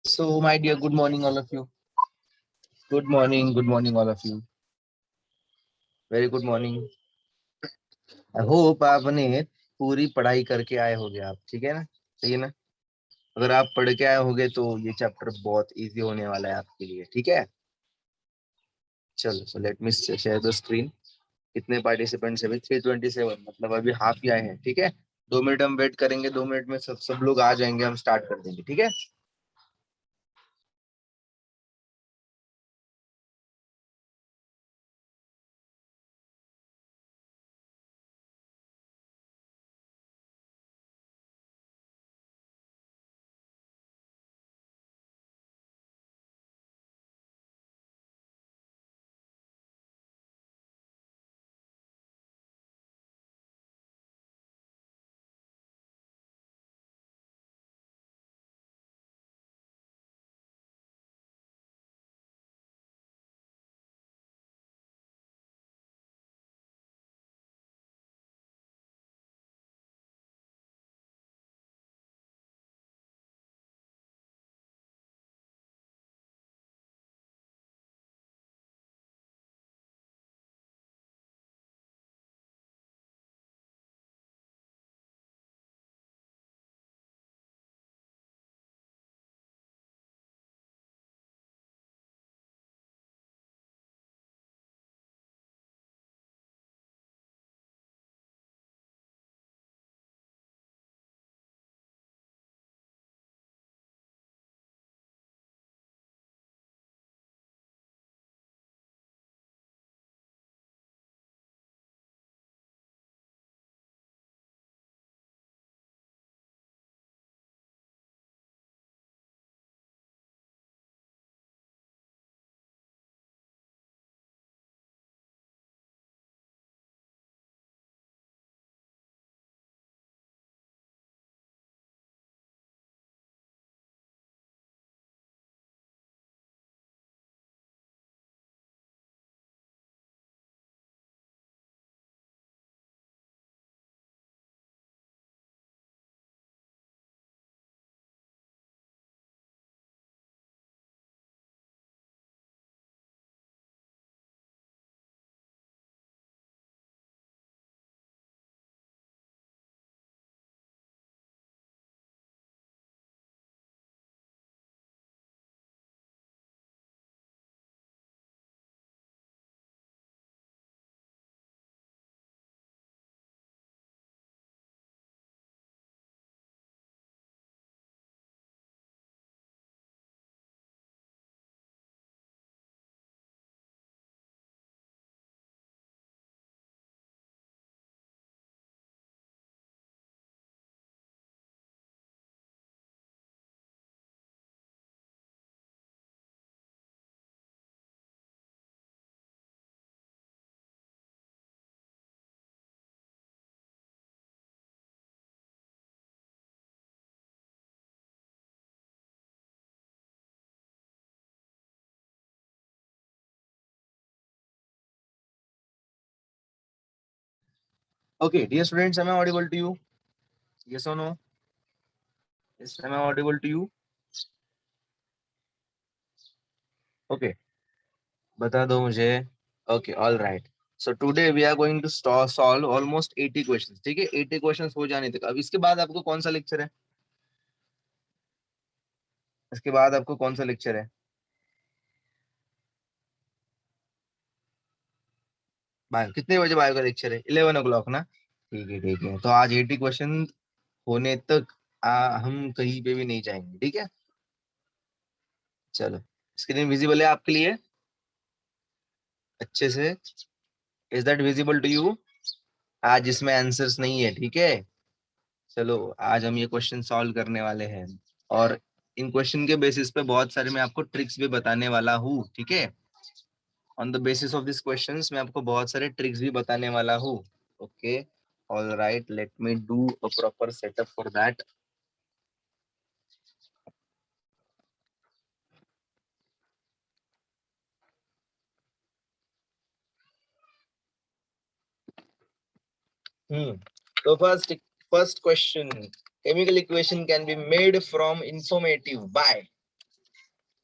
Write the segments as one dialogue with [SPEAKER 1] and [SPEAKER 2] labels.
[SPEAKER 1] So, my dear, good morning, all of you. Good morning, all of you. Very good morning. I hope आपने पूरी पढ़ाई करके आए होगे आप, ठीक है ना? सही है ना? अगर आप पढ़ के आए होगे तो ये चैप्टर बहुत इजी होने वाला है आपके लिए, ठीक है? चलो, so let me share the screen. कितने पार्टिसिपेंट्स हैं? 327, मतलब अभी हाफ ही आए हैं, ठीक है? 2 मिनट हम वेट करेंगे, 2 मिनट में सब सब लोग आ जाएंगे, हम स्टार्ट कर देंगे, ठीक है? Okay, dear students, am I audible to you? Yes or no? Yes, am I audible to you? Okay, बता दो मुझे. Okay, all right. So today we are going to solve almost 80 questions. ठीक है, 80 questions हो जाने तक. अब इसके बाद आपको कौन सा लेक्चर है? इसके बाद आपको कौन सा लेक्चर है? बायो. कितने बजे बायो का लेक्चर है? 11 o'clock ना? ठीक है, ठीक है. तो आज 80 क्वेश्चन होने तक हम कहीं पे भी नहीं जाएंगे. ठीक है, चलो. स्क्रीन विजिबल है आपके लिए अच्छे से? Is that visible to you? आज इसमें आंसर्स नहीं है. ठीक है, चलो. आज हम ये क्वेश्चन सॉल्व करने वाले हैं और इन क्वेश्चन के बेसिस पे बहुत सारे मैं आपको ट्रिक्स भी बताने वाला हूँ. ठीक है, on the basis of this questions मैं आपको बहुत सारे ट्रिक्स भी बताने वाला हूँ. Okay, all right, let me do a proper setup for that. So first question, chemical equation can be made from informative by.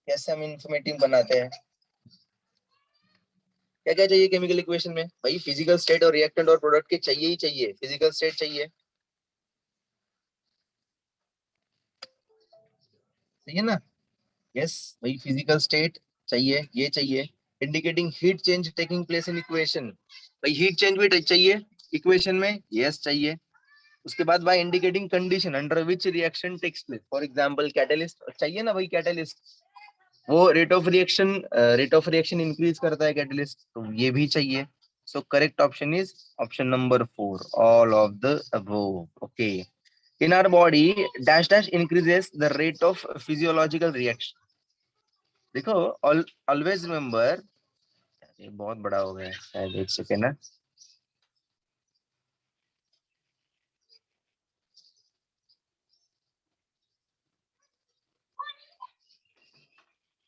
[SPEAKER 1] कैसे हम इंफॉर्मेटिव बनाते हैं? क्या क्या चाहिए केमिकल इक्वेशन में भाई? फिजिकल स्टेट और रिएक्टेंट और प्रोडक्ट के चाहिए ही चाहिए. फिजिकल स्टेट चाहिए, सही है ना? यस भाई, फिजिकल स्टेट चाहिए, ये चाहिए. Indicating heat change taking place in equation. भाई हीट चेंज भी चाहिए इक्वेशन में? यस चाहिए. उसके बाद by indicating condition under which reaction takes place. For example catalyst चाहिए ना भाई. कैटलिस्ट वो रेट ऑफ रिएक्शन इंक्रीज करता है कैटलिस्ट, तो ये भी चाहिए. सो correct option is option number 4, all of the above. Okay, in our body dash dash increases the rate of physiological reaction. देखो, always remember. ये बहुत बड़ा हो गया है शायद, एक सेकेंड ना.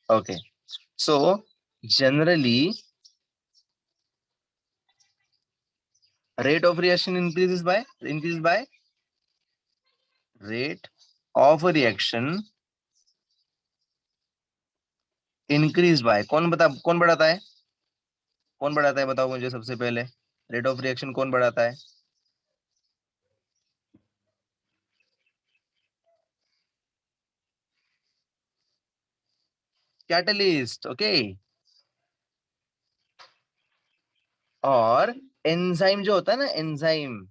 [SPEAKER 1] Okay, so generally rate of reaction increases by rate of reaction increased by. कौन बढ़ाता है? कौन बढ़ाता है बताओ मुझे सबसे पहले. रेट ऑफ रिएक्शन कौन बढ़ाता है? कैटलिस्ट. ओके, और एंजाइम जो होता है ना, एंजाइम,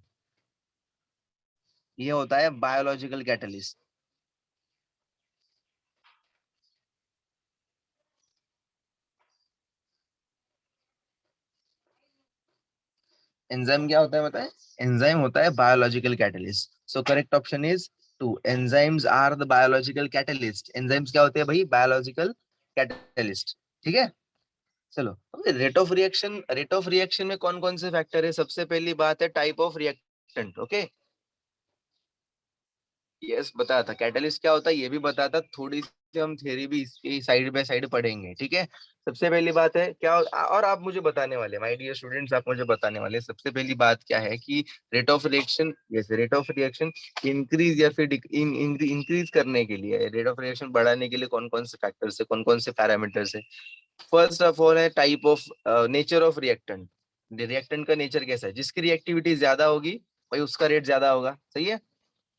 [SPEAKER 1] ये होता है बायोलॉजिकल कैटलिस्ट. एंजाइम क्या होता है बताए? एंजाइम होता है biological catalyst. So correct option is 2. Enzymes are the biological catalyst. Enzymes क्या होते हैं भाई? Biological catalyst. ठीक है, चलो. रेट ऑफ रिएक्शन में कौन कौन से फैक्टर है? सबसे पहली बात है type of reactant. Okay, yes बताया था. कैटलिस्ट क्या होता है ये भी बताया था. थोड़ी सी हम थ्योरी भी इसकी साइड बाय साइड पढ़ेंगे. ठीक है, सबसे पहली बात है क्या, और आप मुझे बताने वाले, माय डियर स्टूडेंट्स, आप मुझे बताने वाले सबसे पहली बात क्या है कि rate of reaction. Yes, rate of reaction increase या फिर इंक्रीज करने के लिए, रेट ऑफ रिएक्शन बढ़ाने के लिए कौन कौन से फैक्टर्स है, कौन कौन से पैरामीटर्स है? फर्स्ट ऑफ ऑल है type of, nature of reactant. Reactant का नेचर कैसा है? जिसकी रिएक्टिविटी ज्यादा होगी भाई उसका रेट ज्यादा होगा. सही है.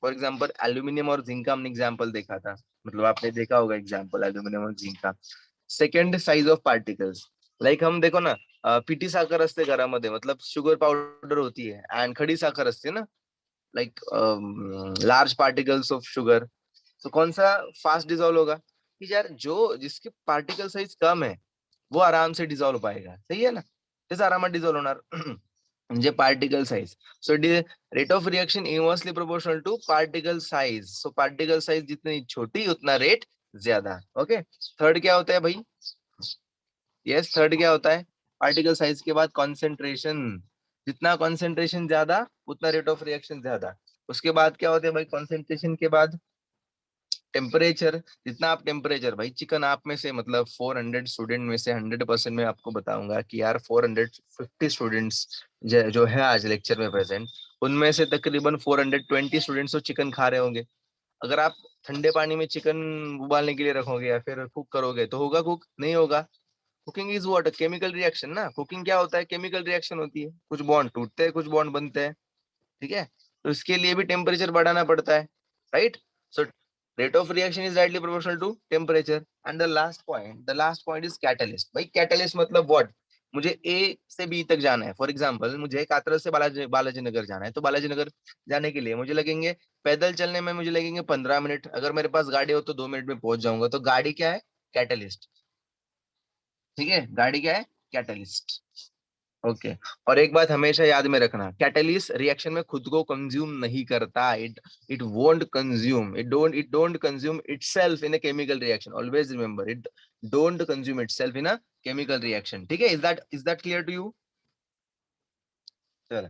[SPEAKER 1] फॉर एग्जाम्पल एल्यूमिनियम और जिंक का हमने एग्जाम्पल देखा था, मतलब आपने देखा होगा एग्जाम्पल एल्यूमिनियम और जिंक का. Second, size of particles. Like हम देखो ना, पिठी साखर असते घरामध्ये, मतलब शुगर पावडर होती है, एंड खड़ी साखर असते ना, like large particles of sugar. तो कौन सा फास्ट डिजोल्व होगा? कि यार जो जिसकी पार्टिकल साइज कम है वो आराम से डिसॉल्व पाएगा. सही है ना? तेच आरामात डिसॉल्व होणार. म्हणजे particle size. So rate of reaction inversely proportional to particle size. So particle size जितनी छोटी उतना रेट ज्यादा. ओके, थर्ड क्या होता है भाई? यस, थर्ड क्या होता है? पार्टिकल साइज के बाद कॉन्सेंट्रेशन. जितना कॉन्सेंट्रेशन ज्यादा उतना रेट ऑफ रिएक्शन ज्यादा. उसके बाद क्या होता है भाई? कॉन्सेंट्रेशन के बाद टेम्परेचर. जितना आप टेम्परेचर, भाई चिकन आप में से, मतलब 400 स्टूडेंट में से 100% में आपको बताऊंगा कि यार 450 स्टूडेंट्स जो है आज लेक्चर में प्रेजेंट, उनमें से तकरीबन 420 स्टूडेंट्स तो चिकन खा रहे होंगे। अगर आप ठंडे पानी में चिकन उबालने के लिए रखोगे या फिर कुक करोगे तो होगा कुक? नहीं होगा। Cooking is what? Chemical reaction ना। कुकिंग क्या होता है? केमिकल रिएक्शन होती है, कुछ बॉन्ड टूटते हैं, कुछ बॉन्ड बनते हैं। ठीक है, तो इसके लिए भी टेम्परेचर बढ़ाना पड़ता है, right? So rate of reaction is directly proportional to temperature. And the last point is catalyst. भाई कैटलिस्ट मतलब व्हाट? मुझे ए से बी तक जाना है। फॉर एग्जांपल मुझे कातरस से बालाजी नगर जाना है, तो बालाजी नगर जाने के लिए मुझे लगेंगे, पैदल चलने में मुझे लगेंगे 15 मिनट। अगर मेरे पास गाड़ी हो तो 2 मिनट में पहुंच जाऊंगा। तो गाड़ी क्या है? कैटलिस्ट। ठीक है, गाड़ी क्या है? कैटलिस्ट। ओके। और एक बात हमेशा याद में रखना, कैटलिस्ट रिएक्शन में खुद को कंज्यूम नहीं करता। It won't consume, it don't consume itself in a chemical reaction. Always remember, it don't consume itself in a chemical reaction. ठीक है, is that clear to you? चलो,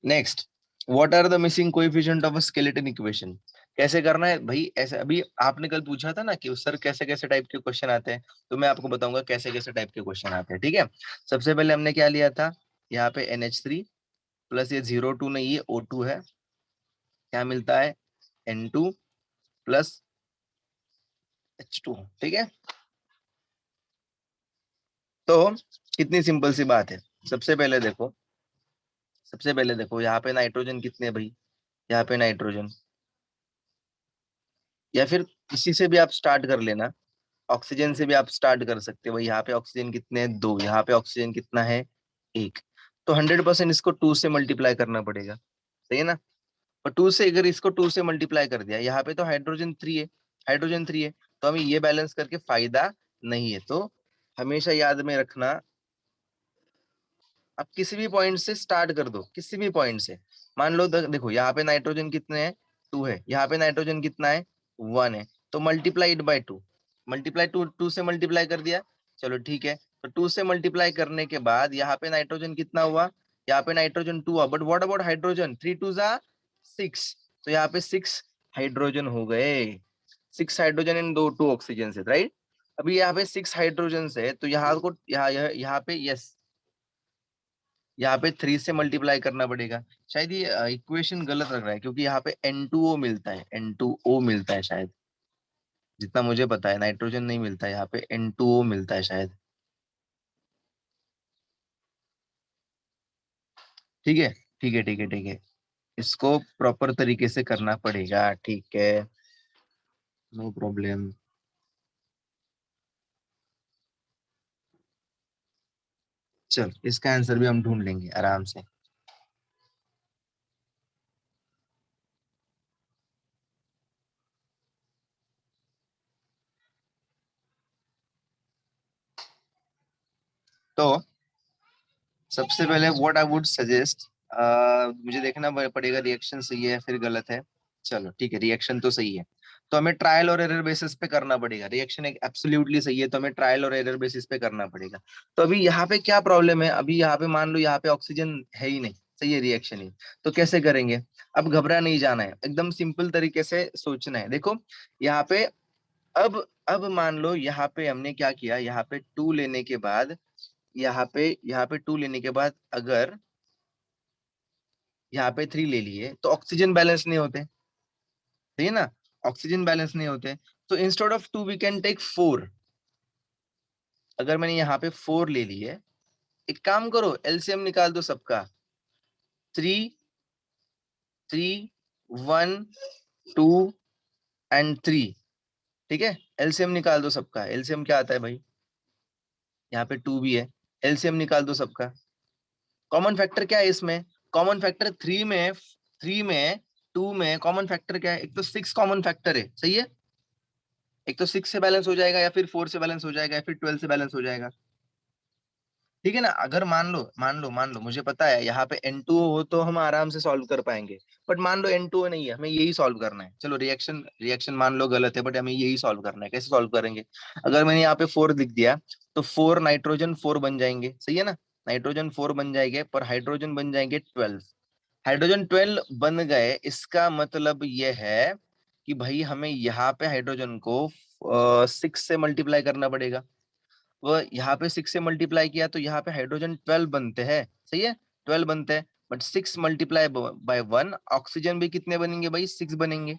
[SPEAKER 1] next, what are the missing coefficient of a skeleton equation? कैसे करना है भाई? ऐसे अभी आपने कल पूछा था ना कि सर कैसे कैसे टाइप के क्वेश्चन आते हैं, तो मैं आपको बताऊंगा कैसे कैसे टाइप के क्वेश्चन आते हैं। ठीक है, सबसे पहले हमने क्या लिया था, यहाँ पे NH3 प्लस, ये 0 2 नहीं, ये O2 है, क्या मिलता है? N2 plus H2। ठीक है, तो कितनी सिंपल सी बात है। सबसे पहले देखो, यहाँ पे नाइट्रोजन कितने हैं भाई? यहाँ पे नाइट्रोजन, या फिर इसी से भी आप स्टार्ट कर लेना, ऑक्सीजन से भी आप स्टार्ट कर सकते हो भाई। यहाँ पे ऑक्सीजन कितने हैं? 2। यहाँ पे ऑक्सीजन कितना है? 1। तो 100% इसको 2 से मल्टीप्लाई करना पड़ेगा, सही है ना? और 2 से, अगर इसको 2 से मल्टीप्लाई कर दिया, यहाँ पे तो हाइड्रोजन 3 है, हाइड्रोजन 3 है, तो हमें ये बैलेंस करके फायदा नहीं है। तो हमेशा याद में रखना, आप किसी भी पॉइंट से स्टार्ट कर दो, किसी भी पॉइंट से। मान लो देखो, यहाँ पे नाइट्रोजन कितने हैं? 2 है। यहाँ पे नाइट्रोजन कितना है? 1 है। तो मल्टीप्लाई इट बाई 2, मल्टीप्लाई 2 से मल्टीप्लाई कर दिया, चलो ठीक है। तो 2 से मल्टीप्लाई करने के बाद यहाँ पे नाइट्रोजन कितना हुआ? यहाँ पे नाइट्रोजन 2 हुआ, बट व्हाट अबाउट हाइड्रोजन? 3 2 जा 6, तो यहाँ पे 6 हाइड्रोजन हो गए। 6 हाइड्रोजन इन 2 ऑक्सीजन से, राइट? अभी यहाँ पे 6 हाइड्रोजन है, तो यहाँ को यहाँ पे यस, यहाँ पे 3 से मल्टीप्लाई करना पड़ेगा। शायद ये इक्वेशन गलत लग रहा है, क्योंकि यहाँ पे N2O मिलता है, N2O मिलता है शायद, जितना मुझे पता है। नाइट्रोजन नहीं मिलता है यहाँ पे, N2O मिलता है शायद। ठीक है, ठीक है, ठीक है, ठीक है, इसको प्रॉपर तरीके से करना पड़ेगा। ठीक है, नो प्रॉब्लम। चल, इसका आंसर भी हम ढूंढ लेंगे आराम से। तो सबसे पहले व्हाट आई वुड सजेस्ट, मुझे देखना पड़ेगा रिएक्शन सही है या फिर गलत है। चलो ठीक है, रिएक्शन तो सही है, तो हमें ट्रायल और एरर बेसिस पे करना पड़ेगा। रिएक्शन एक एब्सोल्युटली सही है, तो हमें ट्रायल और एरर बेसिस पे करना पड़ेगा। तो अभी यहाँ पे क्या प्रॉब्लम है? अभी यहाँ पे मान लो यहाँ पे ऑक्सीजन है ही नहीं, सही है, रिएक्शन ही, तो कैसे करेंगे? अब घबरा नहीं जाना है, एकदम सिंपल तरीके से सोचना है। देखो यहाँ पे, अब मान लो यहाँ पे हमने क्या किया, यहाँ पे 2 लेने के बाद, यहाँ पे 2 लेने के बाद अगर यहाँ पे 3 ले लिए, तो ऑक्सीजन बैलेंस नहीं होते, सही है ना? ऑक्सीजन बैलेंस नहीं होते, तो instead of 2 we can take 4। अगर मैंने यहाँ पे 4 ले लिए, एक काम करो, एलसीएम निकाल दो सबका। 3 3 1 2 एंड 3। ठीक है, एलसीएम निकाल दो सबका। एलसीएम क्या आता है भाई? यहाँ पे 2 भी है, एलसीएम निकाल दो सबका। कॉमन फैक्टर क्या है इसमें? कॉमन फैक्टर 3 में 2 में कॉमन फैक्टर क्या है? एक तो 6 कॉमन फैक्टर है, सही है। एक तो 6 से बैलेंस हो जाएगा, या फिर 4 से बैलेंस हो जाएगा, या फिर 12 से बैलेंस हो जाएगा। ठीक है ना? अगर मान लो मुझे पता है यहाँ पे N2O हो तो हम आराम से सॉल्व कर पाएंगे, बट मान लो N2O नहीं है, हमें यही सॉल्व करना है। चलो, रिएक्शन रिएक्शन मान लो गलत है, बट हमें यही सॉल्व करना है। कैसे सॉल्व करेंगे? अगर मैंने यहाँ पे 4 लिख दिया, तो 4 नाइट्रोजन 4 बन जाएंगे, सही है ना? नाइट्रोजन 4 बन जाएंगे, पर हाइड्रोजन बन जाएंगे 12। हाइड्रोजन 12 बन गए, इसका मतलब ये है कि भाई हमें यहाँ पे हाइड्रोजन को 6 से मल्टीप्लाई करना पड़ेगा। वो यहाँ पे 6 से मल्टीप्लाई किया, तो यहाँ पे हाइड्रोजन 12 बनते हैं, सही है, 12 बनते हैं। बट 6 मल्टीप्लाई बाय 1, ऑक्सीजन भी कितने बनेंगे भाई, 6 बनेंगे।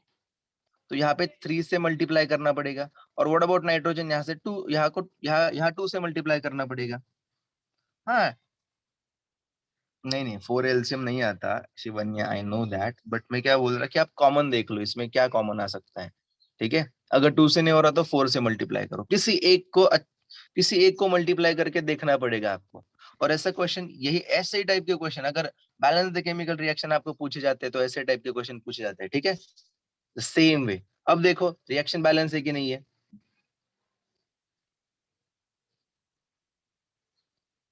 [SPEAKER 1] तो यहाँ पे 3 से मल्टीप्लाई करना पड़ेगा। और व्हाट अबाउट नाइट्रोजन, यहाँ से 2, यहाँ 2 से मल्टीप्लाई करना पड़ेगा। हाँ, नहीं नहीं, 4 एलसीएम नहीं आता Shivanya, I know that, but मैं क्या बोल रहा कि आप कॉमन देख लो, इसमें क्या कॉमन आ सकता है। ठीक है, अगर 2 से नहीं हो रहा तो 4 से मल्टीप्लाई करो, किसी एक को मल्टीप्लाई करके देखना पड़ेगा आपको। और ऐसा क्वेश्चन, यही ऐसे ही टाइप के क्वेश्चन, अगर बैलेंस द केमिकल रिएक्शन आपको पूछे जाते हैं तो ऐसे टाइप के क्वेश्चन पूछे जाते हैं। ठीक है, सेम वे। अब देखो रिएक्शन बैलेंस है कि नहीं है।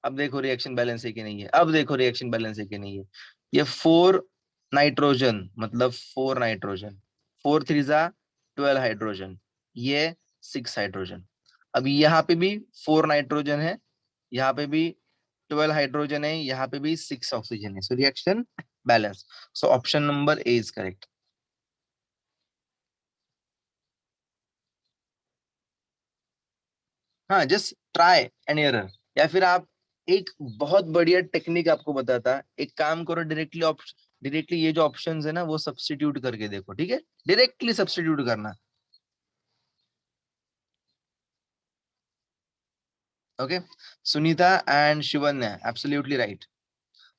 [SPEAKER 1] अब देखो रिएक्शन बैलेंस है कि नहीं है। अब देखो रिएक्शन बैलेंस है कि नहीं है। ये 4 नाइट्रोजन, मतलब 4 नाइट्रोजन, 4 3 जा 12 हाइड्रोजन, ये 6 हाइड्रोजन। अब यहाँ पे भी 4 नाइट्रोजन है, यहाँ पे भी 12 हाइड्रोजन है, यहाँ पे भी 6 ऑक्सीजन है। So reaction balance. So option number A is correct. हाँ, जस्ट ट्राई एंड एरर। या फिर आप, एक बहुत बढ़िया टेक्निक आपको बताता, एक काम करो, डायरेक्टली ये जो ऑप्शंस है ना वो सब्स्टिट्यूट करके देखो। ठीक है, डायरेक्टली सब्स्टिट्यूट करना। Okay, Sunita and Shivanya absolutely right.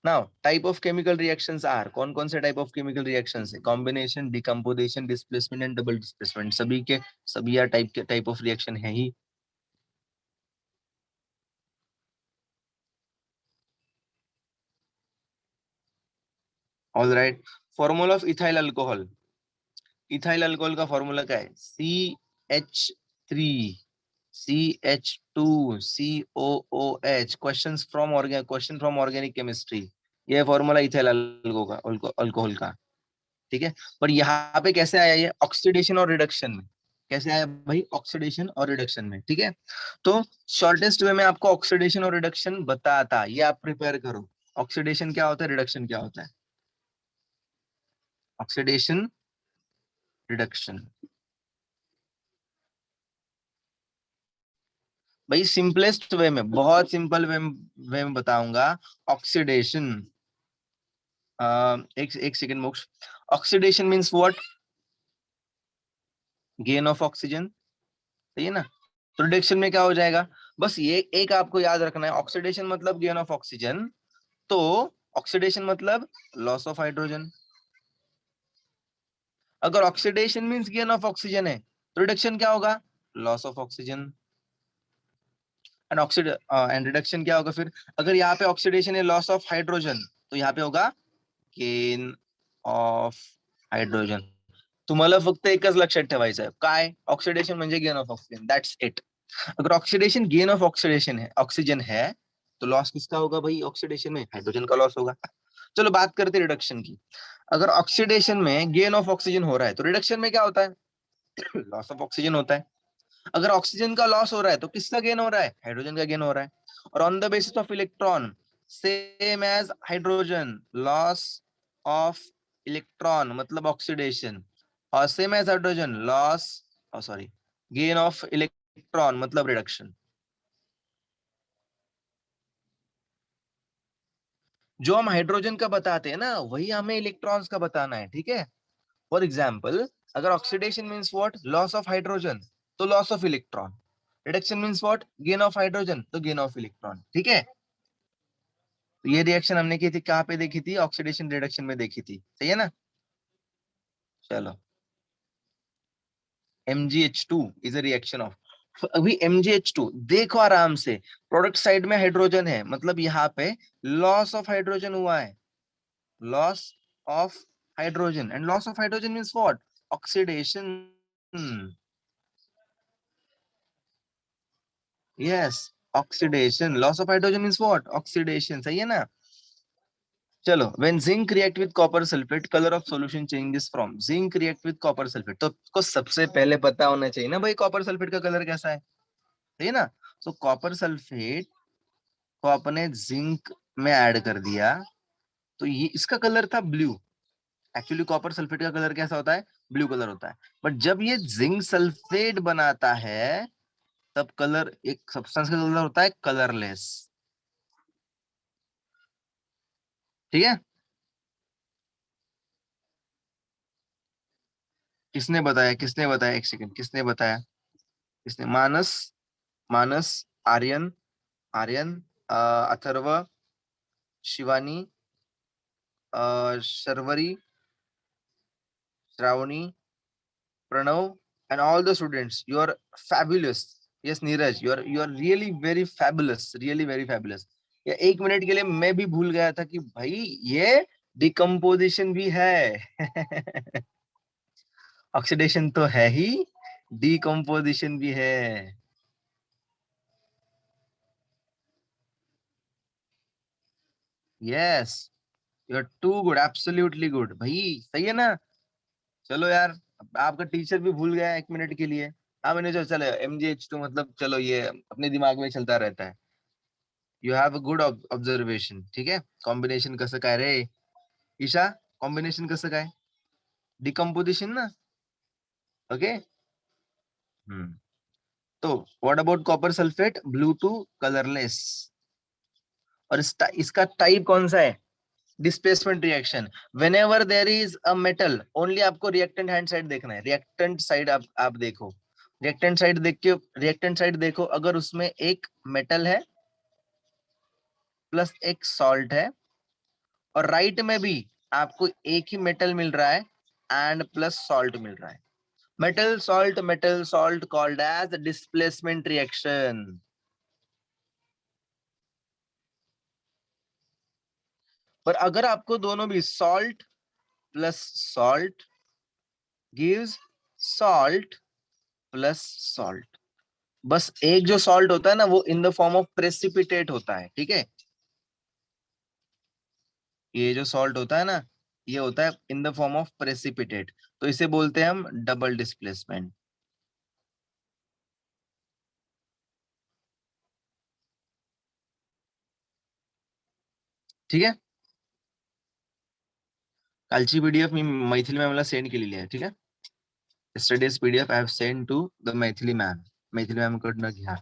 [SPEAKER 1] Now type of chemical reactions are, कौन कौन से टाइप ऑफ केमिकल रिएक्शंस है, combination, decomposition, displacement and double displacement, सभी के सभी यार टाइप ऑफ रिएक्शन है ही। All right, formula of ethyl alcohol. Ethyl alcohol का फॉर्मूला क्या है, CH3 CH2COOH। Question from organic chemistry, ये फॉर्मूला इथाइल अल्कोहल का। ठीक है, पर यहाँ पे कैसे आया ये, ऑक्सीडेशन और रिडक्शन में। कैसे आया भाई, ऑक्सीडेशन और रिडक्शन में। ठीक है, तो शॉर्टेस्ट वे में आपको ऑक्सीडेशन और रिडक्शन बताता, ये आप प्रिपेयर करो। ऑक्सीडेशन क्या होता है, रिडक्शन क्या होता है। ऑक्सीडेशन, रिडक्शन, भाई सिंपलेस्ट वे में, बहुत सिंपल वे में बताऊंगा। ऑक्सीडेशन, एक सेकंड मोक्ष। Oxidation means what, gain of oxygen, सही है ना। तो रिडक्शन में क्या हो जाएगा, बस ये एक आपको याद रखना है, ऑक्सीडेशन मतलब गेन ऑफ ऑक्सीजन, तो ऑक्सीडेशन मतलब लॉस ऑफ हाइड्रोजन। अगर oxidation means gain of oxygen है तो रिडक्शन क्या होगा, loss of oxygen. And reduction क्या होगा फिर, अगर यहाँ पे ऑक्सीडेशन है लॉस ऑफ हाइड्रोजन, तो यहाँ पे होगा गेन ऑफ हायड्रोजन। तुम्हाला फक्त एकच लक्षात ठेवायचं आहे, काय, ऑक्सिडेशन म्हणजे gain of oxygen, that's it. अगर ऑक्सीडेशन गेन ऑफ ऑक्सीडेशन है, ऑक्सीजन है, तो लॉस किसका होगा भाई, ऑक्सीडेशन में हाइड्रोजन का लॉस होगा। चलो बात करते हैं रिडक्शन की। अगर ऑक्सीडेशन में गेन ऑफ ऑक्सीजन हो रहा है तो रिडक्शन में क्या होता है, लॉस ऑफ ऑक्सीजन होता है। अगर ऑक्सीजन का लॉस हो रहा है तो किसका गेन हो रहा है, हाइड्रोजन का गेन हो रहा है। और on the basis of electron, same as hydrogen, loss of electron मतलब ऑक्सीडेशन, और same as hydrogen, loss, sorry, gain of electron मतलब रिडक्शन। जो हम हाइड्रोजन का बताते हैं ना वही हमें इलेक्ट्रॉन्स का बताना है। ठीक है, फॉर एग्जाम्पल, अगर oxidation means what, loss of hydrogen, तो loss of electron. Reduction means what, gain of hydrogen, तो गेन ऑफ इलेक्ट्रॉन। ठीक है, तो ये रिएक्शन हमने की थी, कहाँ पे देखी थी, ऑक्सीडेशन रिडक्शन में देखी थी, सही है ना। चलो, MgH2 is a reaction of, अभी MgH2 देखो आराम से, प्रोडक्ट साइड में हाइड्रोजन है, मतलब यहाँ पे लॉस ऑफ हाइड्रोजन हुआ है, loss of hydrogen, and loss of hydrogen means what, oxidation. Yes, oxidation, loss of hydrogen means what, oxidation, सही है ना। चलो, when zinc react with copper sulphate, colour of solution changes from, zinc react with copper sulphate, तो आपको सबसे पहले पता होना चाहिए ना भाई कॉपर सल्फेट का कलर कैसा है, सही है ना। तो कॉपर सल्फेट को अपने जिंक में ऐड कर दिया, तो ये इसका कलर था ब्लू। एक्चुअली कॉपर सल्फेट का कलर कैसा होता है, ब्लू कलर होता है। बट जब ये जिंक सल्फेट बनाता है तब कलर, एक सब्सटेंस का कलर होता है कलरलेस। ठीक है, किसने बताया, एक सेकंड, किसने बताया? किसने? मानस, मानस, Aryan, Aryan, Atharva, Shivani, Sharvari, Shravani, Pranav, and all the students. You are fabulous. Yes, Neeraj, you are really very fabulous. Really very fabulous. या एक मिनट के लिए मैं भी भूल गया था कि भाई ये डिकम्पोजिशन भी है। ऑक्सीडेशन तो है ही, डिकम्पोजिशन भी है। Yes, you are too good, absolutely good भाई, सही है ना? चलो यार, आपका टीचर भी भूल गया एक मिनट के लिए। हाँ, मैंने जो चलो MGH2 मतलब, चलो ये अपने दिमाग में चलता रहता है। You have a good observation, ठीक है। कॉम्बिनेशन कसं काय रे ईशा? कॉम्बिनेशन कसं काय? डिकम्पोजिशन ना? ओके। हम्म। तो what about copper sulphate, blue to colourless? और इसका टाइप कौन सा है? Displacement reaction. Whenever there is a metal, only आपको रिएक्टेंट हैंड साइड देखना है। रिएक्टेंट साइड आप देखो, रिएक्टेंट साइड देख के, रिएक्टेंट साइड देखो, अगर उसमें एक मेटल है प्लस एक सॉल्ट है, और राइट में भी आपको एक ही मेटल मिल रहा है एंड प्लस सॉल्ट मिल रहा है, metal salt called as displacement reaction. पर अगर आपको दोनों भी salt plus salt gives salt plus salt, बस एक जो सॉल्ट होता है ना वो in the form of precipitate होता है, ठीक है। ये जो सॉल्ट होता है ना, ये होता है इन द फॉर्म ऑफ प्रेसिपिटेट, तो इसे बोलते हैं हम डबल डिस्प्लेसमेंट, ठीक है। कालची पीडीएफ मी मैथिली मॅमला सेंड केलेली आहे, ठीक आहे। Yesterday's PDF I have send to the Maithili ma'am, Maithili ma'am कडनं घ्या।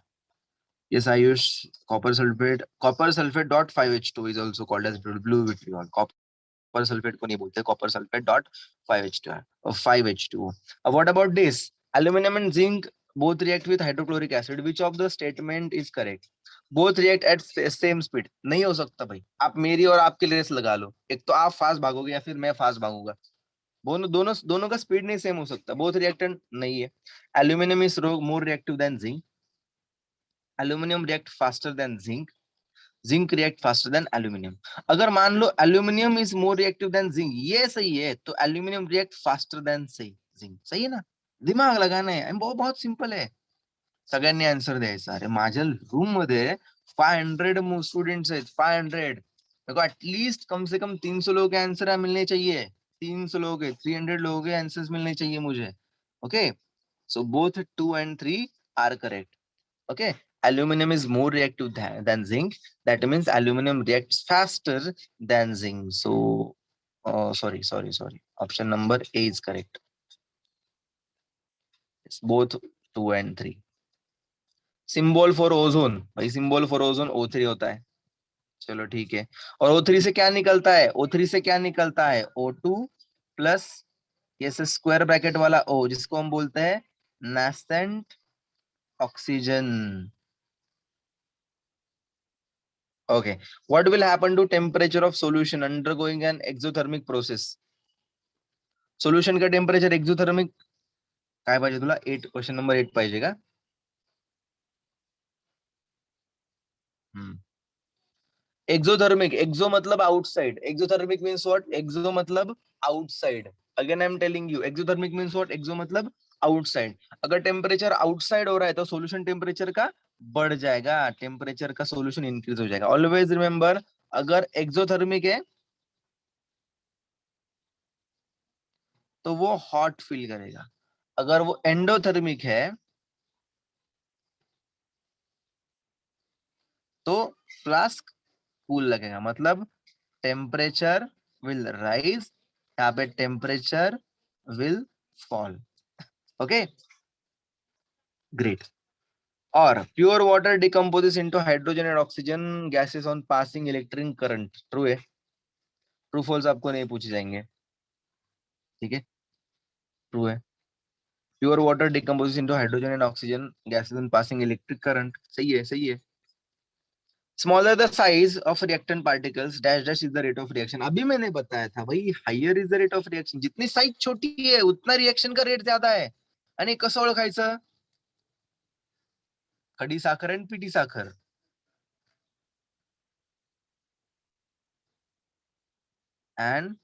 [SPEAKER 1] Yes, Ayush, copper sulfate dot 5H2 is also called as blue vitriol. Copper sulfate को नहीं बोलते, copper sulfate dot 5H2 or 5H2O. What about this? Aluminum and zinc both react with hydrochloric acid. Which of the statement is correct? Both react at same speed. नहीं हो सकता भाई, आप मेरी और आपके लिए रेस लगा लो, एक तो आप फास्ट भागोगे या फिर मैं फास्ट भागूंगा। दोनों दोनों दोनों का स्पीड नहीं सेम हो सकता, बोथ रिएक्टेंट नहीं है। Aluminium is more reactive than zinc, aluminium react faster than zinc, zinc react faster than aluminium. अगर मान लो aluminium is more reactive than zinc, ये सही है, तो एल्यूमिनियम रिएक्ट फास्टर देन सही जिंक, सही है ना? दिमाग लगाना है, बहुत बहुत सिंपल है। सगळ्यांनी आन्सर द्यायचा। अरे माझ्या रूम मध्ये 500 स्टूडेंट्स आहेत, 500। देखो एटलीस्ट कम से कम 300 लोगों के आंसर मिलने चाहिए। 300 लोगों के, 300 लोगों के आंसर्स मिलने चाहिए मुझे। Okay, so both 2 and 3 are correct. Okay, aluminum is more reactive than zinc. That means aluminum reacts faster than zinc. So, sorry. Option number A is correct. It's both 2 and 3. Symbol for ozone, भाई symbol for ozone O3 होता है। चलो ठीक है। और O3 से क्या निकलता है? O3 से क्या निकलता है? O2 प्लस ये स्क्वायर ब्रैकेट वाला O, जिसको हम बोलते हैं nascent oxygen. Okay. What will happen to temperature of solution undergoing an exothermic process? Solution का टेम्परेचर एक्झोथर्मिक काय पाहिजे तुला? 8, क्वेश्चन नंबर 8 पाहिजे का? एक्सोथर्मिक, एक्सो मतलब outside, exothermic means what? Exo मतलब outside. Again I am telling you, exothermic means what? Exo मतलब outside. अगर टेम्परेचर आउटसाइड हो रहा है तो सोल्यूशन टेम्परेचर का बढ़ जाएगा, टेम्परेचर का सोल्यूशन इंक्रीज हो जाएगा। ऑलवेज रिमेंबर, अगर एक्सोथर्मिक है तो वो हॉट फील करेगा, अगर वो एंडोथर्मिक है तो फ्लास्क कूल लगेगा। मतलब टेम्परेचर विल राइज, यहाँ पे temperature will fall. Okay, great. और pure water decomposes into hydrogen and oxygen gases on passing electric current. True है, ट्रू फॉल्स आपको नहीं पूछे जाएंगे, ठीक है, ट्रू है। Pure water decomposes into hydrogen and oxygen gases and passing electric current. सही है, सही है। Smaller the size of reactant particles dash dash is the rate of reaction. अभी मैंने बताया था भाई, higher is the rate of reaction, जितनी साइज छोटी है उतना रिएक्शन का रेट ज्यादा है। आणि कसं ओळखायचं? खडी साखर आणि पिठी साखर and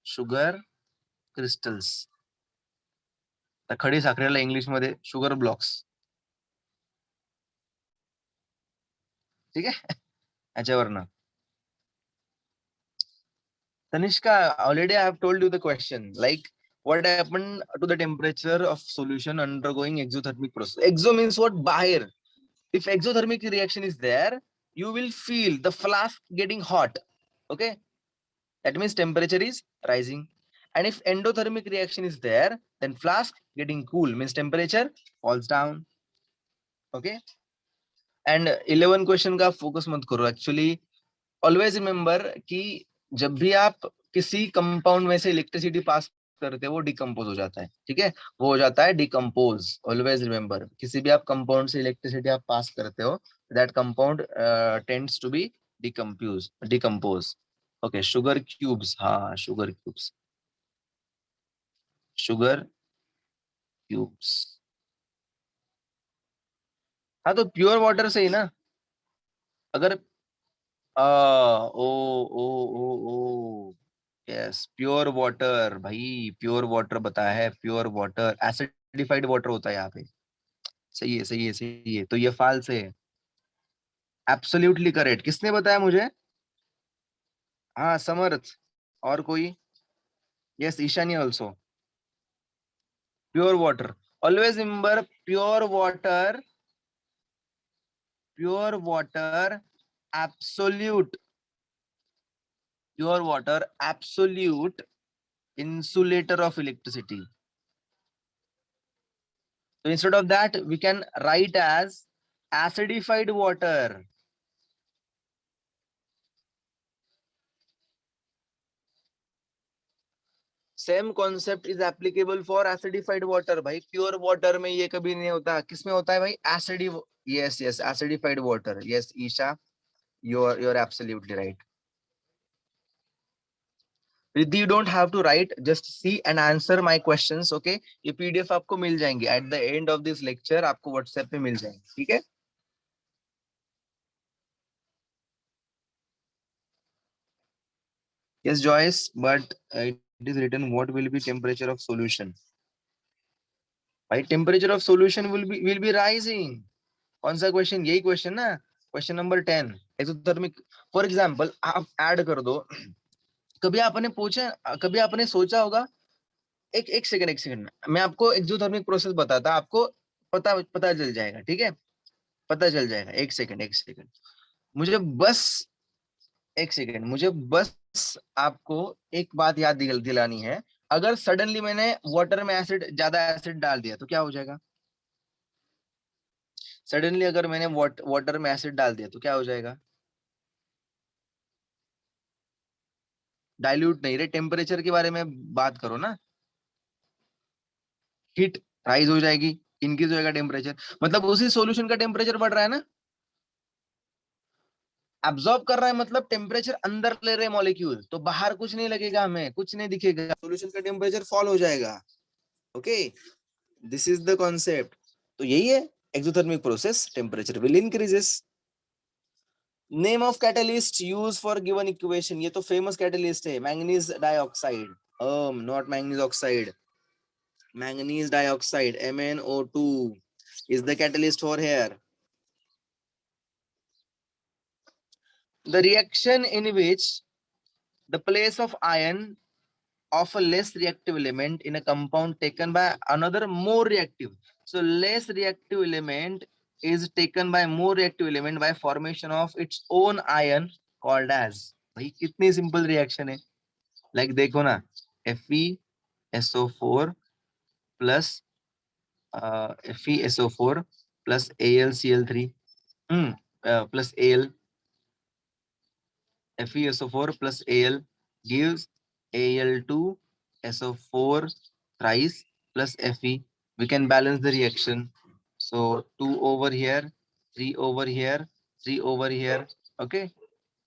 [SPEAKER 1] sugar crystals. तर खडी साखरेला इंग्लिश मध्ये शुगर ब्लॉक्स. ठीक आहे, याच्यावरनं. Tanishka, already I have told you the question. Like, what happened to the temperature of solution undergoing exothermic process? Exo means what? Bahir. If exothermic reaction is there, you will feel the flask getting hot. Okay, that means temperature is rising. And if endothermic reaction is there, then flask getting cool means temperature falls down. Okay. And 11 question का focus मत करो. Actually always remember कि जब भी आप किसी compound में से इलेक्ट्रिसिटी पास करते हो वो डिकम्पोज हो जाता है. ठीक है, वो हो जाता है डिकम्पोज. ऑलवेज रिमेंबर, किसी भी आप कंपाउंड से इलेक्ट्रिसिटी आप पास करते हो, that compound tends to be decompose. Okay, sugar cubes. हाँ, शुगर क्यूब्स, शुगर क्यूब्स. हाँ, तो प्योर वाटर से ही ना. अगर ओ ओ ओ ओ यस, प्योर वाटर भाई, प्योर वाटर बताया है. प्योर वाटर एसिडिफाइड वाटर होता है यहाँ पे. सही है, सही है, सही है. तो ये फाल्स है. Absolutely correct. किसने बताया मुझे? हाँ, समर्थ. और कोई? Yes, Ishani also. Pure water. Always remember, pure water, pure water, absolute, pure water absolute insulator of electricity. So instead of that, we can write as acidified water. Same concept is applicable for acidified water. भाई pure water में ये कभी नहीं होता. किसमें होता है भाई? एसिडी. Yes yes, acidified water. Yes Isha, you're absolutely right. Riddhi, you don't have to write, just see and answer my questions. Okay, ये पीडीएफ आपको मिल जाएंगे at the end of this lecture. आपको व्हाट्सएप पे मिल जाएंगे. ठीक है. Yes Joyce, but it is written what will be temperature of solution. भाई temperature of solution will be rising. कौन सा क्वेश्चन? यही क्वेश्चन ना, question number 10. Exothermic, for example आप ऐड कर दो. कभी आपने पूछा, कभी आपने सोचा होगा, एक सेकंड मैं आपको एक्सोथर्मिक प्रोसेस बताता, आपको पता पता चल जाएगा. ठीक है, पता चल जाएगा. एक सेकंड मुझे बस, एक सेकंड मुझे बस आपको एक बात याद दिलानी है. अगर सडनली मैंने वाटर में एसिड, ज्यादा एसिड डाल दिया तो क्या हो जाएगा? सडनली अगर मैंने वाटर में एसिड डाल दिया तो क्या हो जाएगा? डाइल्यूट नहीं रे, टेम्परेचर के बारे में बात करो ना. हीट राइज हो जाएगी, इंक्रीज हो जाएगा टेम्परेचर. मतलब उसी सॉल्यूशन का टेम्परेचर बढ़ रहा है ना. एब्जॉर्ब कर रहा है मतलब टेम्परेचर अंदर ले रहे मॉलिक्यूल, तो बाहर कुछ नहीं लगेगा, हमें कुछ नहीं दिखेगा, सॉल्यूशन का टेम्परेचर फॉल हो जाएगा. Okay, this is the concept. तो यही है exothermic process, temperature will increases. Name of catalyst use for given equation. ये तो फेमस कैटलिस्ट है, manganese dioxide. Not manganese oxide, manganese dioxide, MnO2 is the catalyst for here. The reaction in which the place of ion of a less reactive element in a compound taken by another more reactive. So less reactive element is taken by more reactive element by formation of its own ion called as. भाई कितनी simple reaction है. Like देखो ना, FeSO4 plus FeSO4 plus AlCl3 plus Al, FeSO4 plus Al gives Al2SO4 thrice plus Fe. We can balance the reaction. So 2 over here, 3 over here, 3 over here. Okay,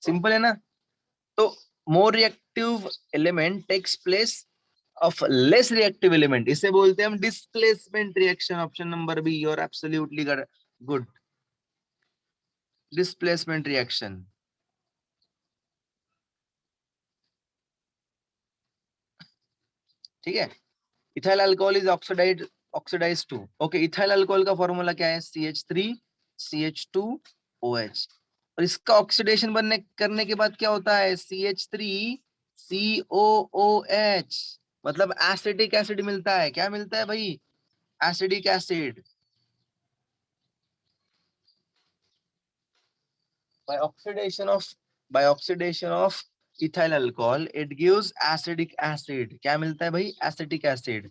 [SPEAKER 1] simple है ना? तो more reactive element takes place of less reactive element. इसे बोलते हैं हम displacement reaction. Option number B. You're absolutely good. Displacement reaction. ठीक है. Ethyl alcohol is oxidise to. Okay, ethyl alcohol का फॉर्मूला क्या है? CH3CH2OH. और इसका ऑक्सीडेशन बनने करने के बाद क्या होता है? CH3COOH. मतलब एसिटिक एसिड मिलता है. क्या मिलता है भाई? Acidic acid. by oxidation of by oxidation of ethyl alcohol it gives acidic acid. क्या मिलता है भाई? Acetic acid.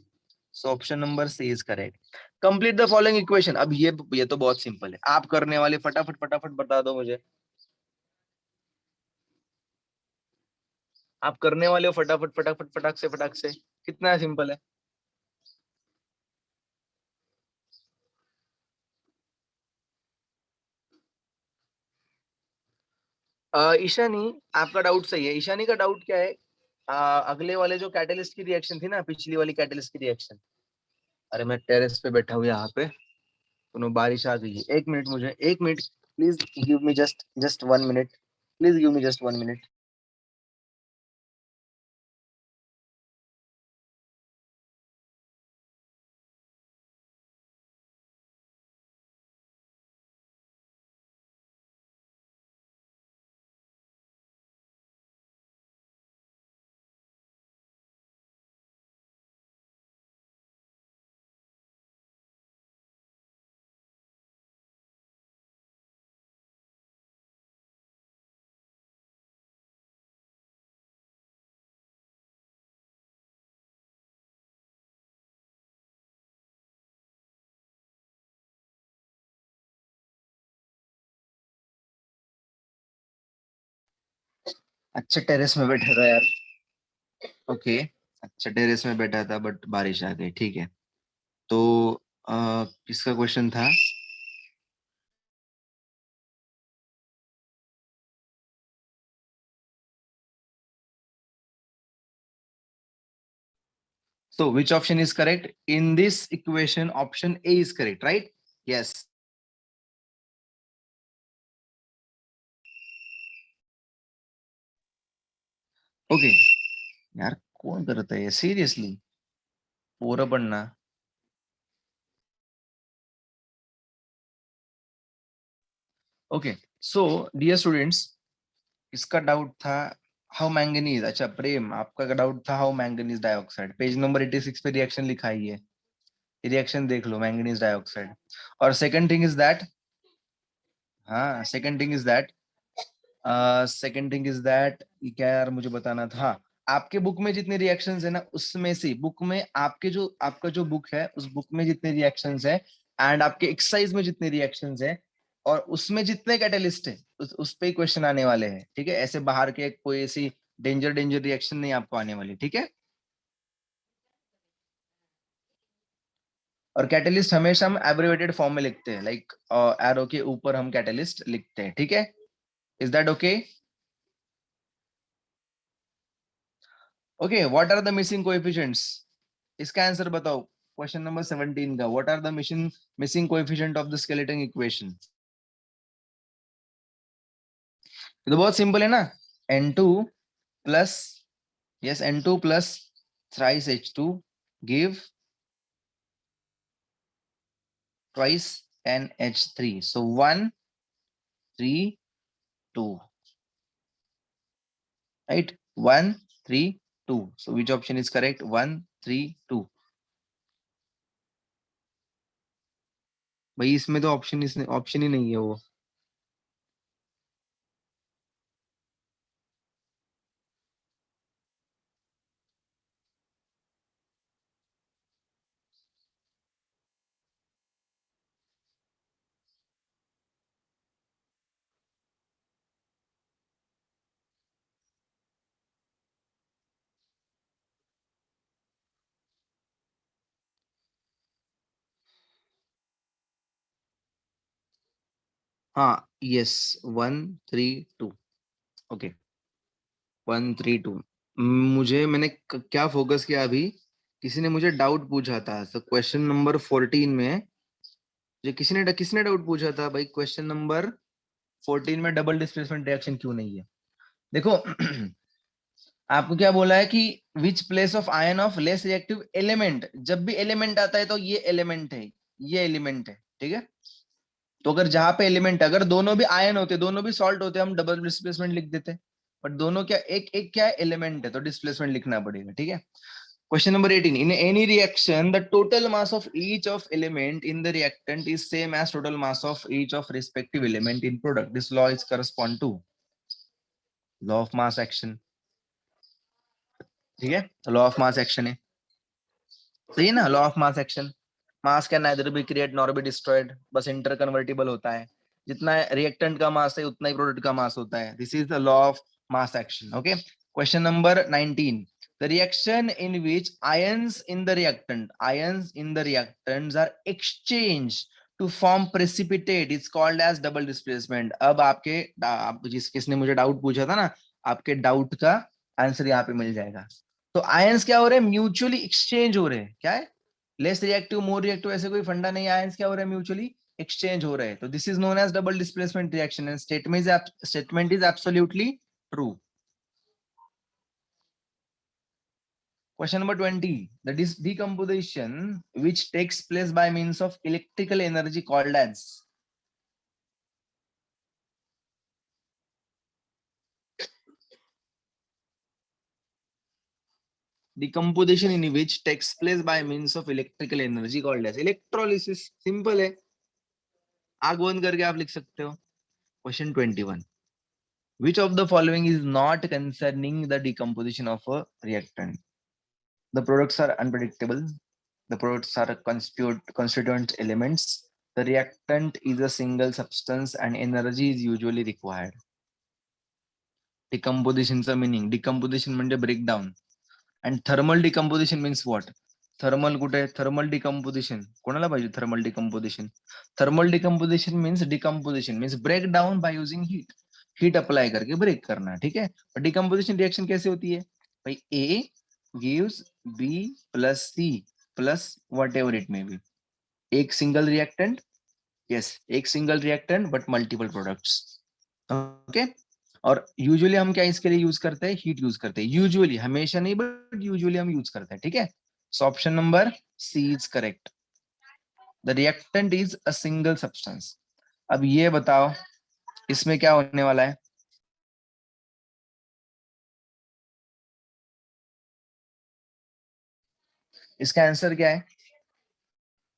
[SPEAKER 1] So option number C is correct. Complete the following equation. अब ये तो बहुत सिंपल है. आप करने वाले फटाफट फटाफट बता दो मुझे. आप करने वाले हो फटाफट फटाफट फटाक से कितना सिंपल है. ईशानी, आपका डाउट सही है. ईशानी का डाउट क्या है? अगले वाले जो कैटलिस्ट की रिएक्शन थी ना, पिछली वाली कैटलिस्ट की रिएक्शन. अरे मैं टेरेस पे बैठा हूँ यहाँ पे. सुनो, बारिश आ गई है. एक मिनट, मुझे एक minute. Please give me just just 1 minute. Please give me just 1 minute. अच्छा, टेरेस में बैठा था यार. ओके. अच्छा, टेरेस में बैठा था बट बारिश आ गई. ठीक है. तो किसका क्वेश्चन था? So which option is correct? In this equation, option A is correct, right? Yes. Okay. यार कौन करता है सीरियसली? पूरा पढ़ना. ओके. सो डियर स्टूडेंट्स, इसका डाउट था हाउ मैंगनीज. अच्छा प्रेम, आपका डाउट था how manganese dioxide. Page number 86 पे रिएक्शन लिखा ही है. रिएक्शन देख लो, मैंगनीज डाइऑक्साइड. और सेकंड थिंग इज दैट, हाँ second thing is that, second thing is that, क्या यार मुझे बताना था. हाँ, आपके बुक में जितने रिएक्शंस है ना, उसमें से बुक में आपका जो बुक है, उस बुक में जितने रिएक्शंस है एंड आपके एक्सरसाइज में जितने रिएक्शंस है और उसमें जितने कैटलिस्ट है, उस पे क्वेश्चन आने वाले हैं. ठीक है, ऐसे बाहर के कोई ऐसी डेंजर डेंजर रिएक्शन नहीं आपको आने वाली. ठीक है. और कैटलिस्ट हमेशा हम एब्रिवेटेड फॉर्म में लिखते हैं, लाइक एरो के ऊपर हम कैटलिस्ट लिखते हैं. ठीक है. Is that okay? Okay. What are the missing coefficients? इसका आंसर बताओ. क्वेश्चन नंबर 17 का what are the missing coefficient of the skeleton equation? ये तो बहुत सिंपल है ना. N2 plus, yes N2 plus thrice H2 give twice NH3. So 1 3 2, right? 1 3 2. So which option is correct? 1 3 2. भाई इसमें तो ऑप्शन ही नहीं है वो. हाँ यस 132 ओके 132 मैंने क्या फोकस किया अभी, किसी ने मुझे डाउट पूछा था तो क्वेश्चन नंबर 14 में, जो किसने डाउट पूछा था भाई, क्वेश्चन नंबर 14 में डबल डिस्प्लेसमेंट रिएक्शन क्यों नहीं है। देखो आपको क्या बोला है कि which place of ion of less reactive element, जब भी एलिमेंट आता है तो ये एलिमेंट है, ये एलिमेंट है, ठीक है। तो अगर जहां पे एलिमेंट, अगर दोनों भी आयन होते, दोनों भी सॉल्ट होते, हम डबल डिस्प्लेसमेंट लिख देते, बट दोनों क्या, एक एक क्या है, एलिमेंट है, तो डिस्प्लेसमेंट लिखना पड़ेगा, ठीक है। Question number 18, in any reaction the total mass of each of element in the reactant is same as total mass of each of respective element in product, this law is correspond to law of mass action, ठीक है। Law of mass action है, सही है ना, law of mass action. Mass can neither be create nor be destroyed, बस inter convertible होता है, जितना रिएक्टेंट का मास है उतना ही प्रोडक्ट का मास होता है, this is the law of mass action, okay. Question number 19, the reaction in which ions in the reactants are exchanged to form precipitate is called as double displacement। अब आप किसने मुझे डाउट पूछा था ना, आपके डाउट का आंसर यहाँ पे मिल जाएगा। तो आयंस क्या हो रहे हैं, म्यूचुअली एक्सचेंज हो रहे हैं, क्या है, लेस रिएक्टिव मोर रिएक्टिव ऐसे कोई फंडा नहीं है, आयंस क्या हो रहे हैं, म्यूचुअली एक्सचेंज हो रहे हैं, तो this is known as double displacement reaction and statement is absolutely true. Question number 20. The decomposition which takes place by means of electrical energy called as, decomposition in which takes place by means of electrical energy called as electrolysis। Simple है, आग बंद करके आप लिख सकते हो। Question 21. Which of the following is not concerning the decomposition of a reactant? The products are unpredictable. The products are constituent elements. The reactant is a single substance and energy is usually required. डिकम्पोजिशनचा meaning, decomposition म्हणजे breakdown, and thermal decomposition means what, thermal कुठे, thermal decomposition कोणाला पाहिजे, thermal decomposition, thermal decomposition means break down by using heat, heat apply करके break करना, ठीक है। Decomposition reaction कैसे होती है भाई, A gives B plus C plus whatever it may be, एक सिंगल रिएक्टेंट, यस एक single reactant but multiple products, okay. और यूजुअली हम क्या इसके लिए यूज करते हैं, हीट यूज करते हैं, यूजुअली, हमेशा नहीं बट यूजुअली हम यूज करते हैं, ठीक है। So option number C is correct, the reactant is a single substance. अब ये बताओ इसमें क्या होने वाला है, इसका आंसर क्या है,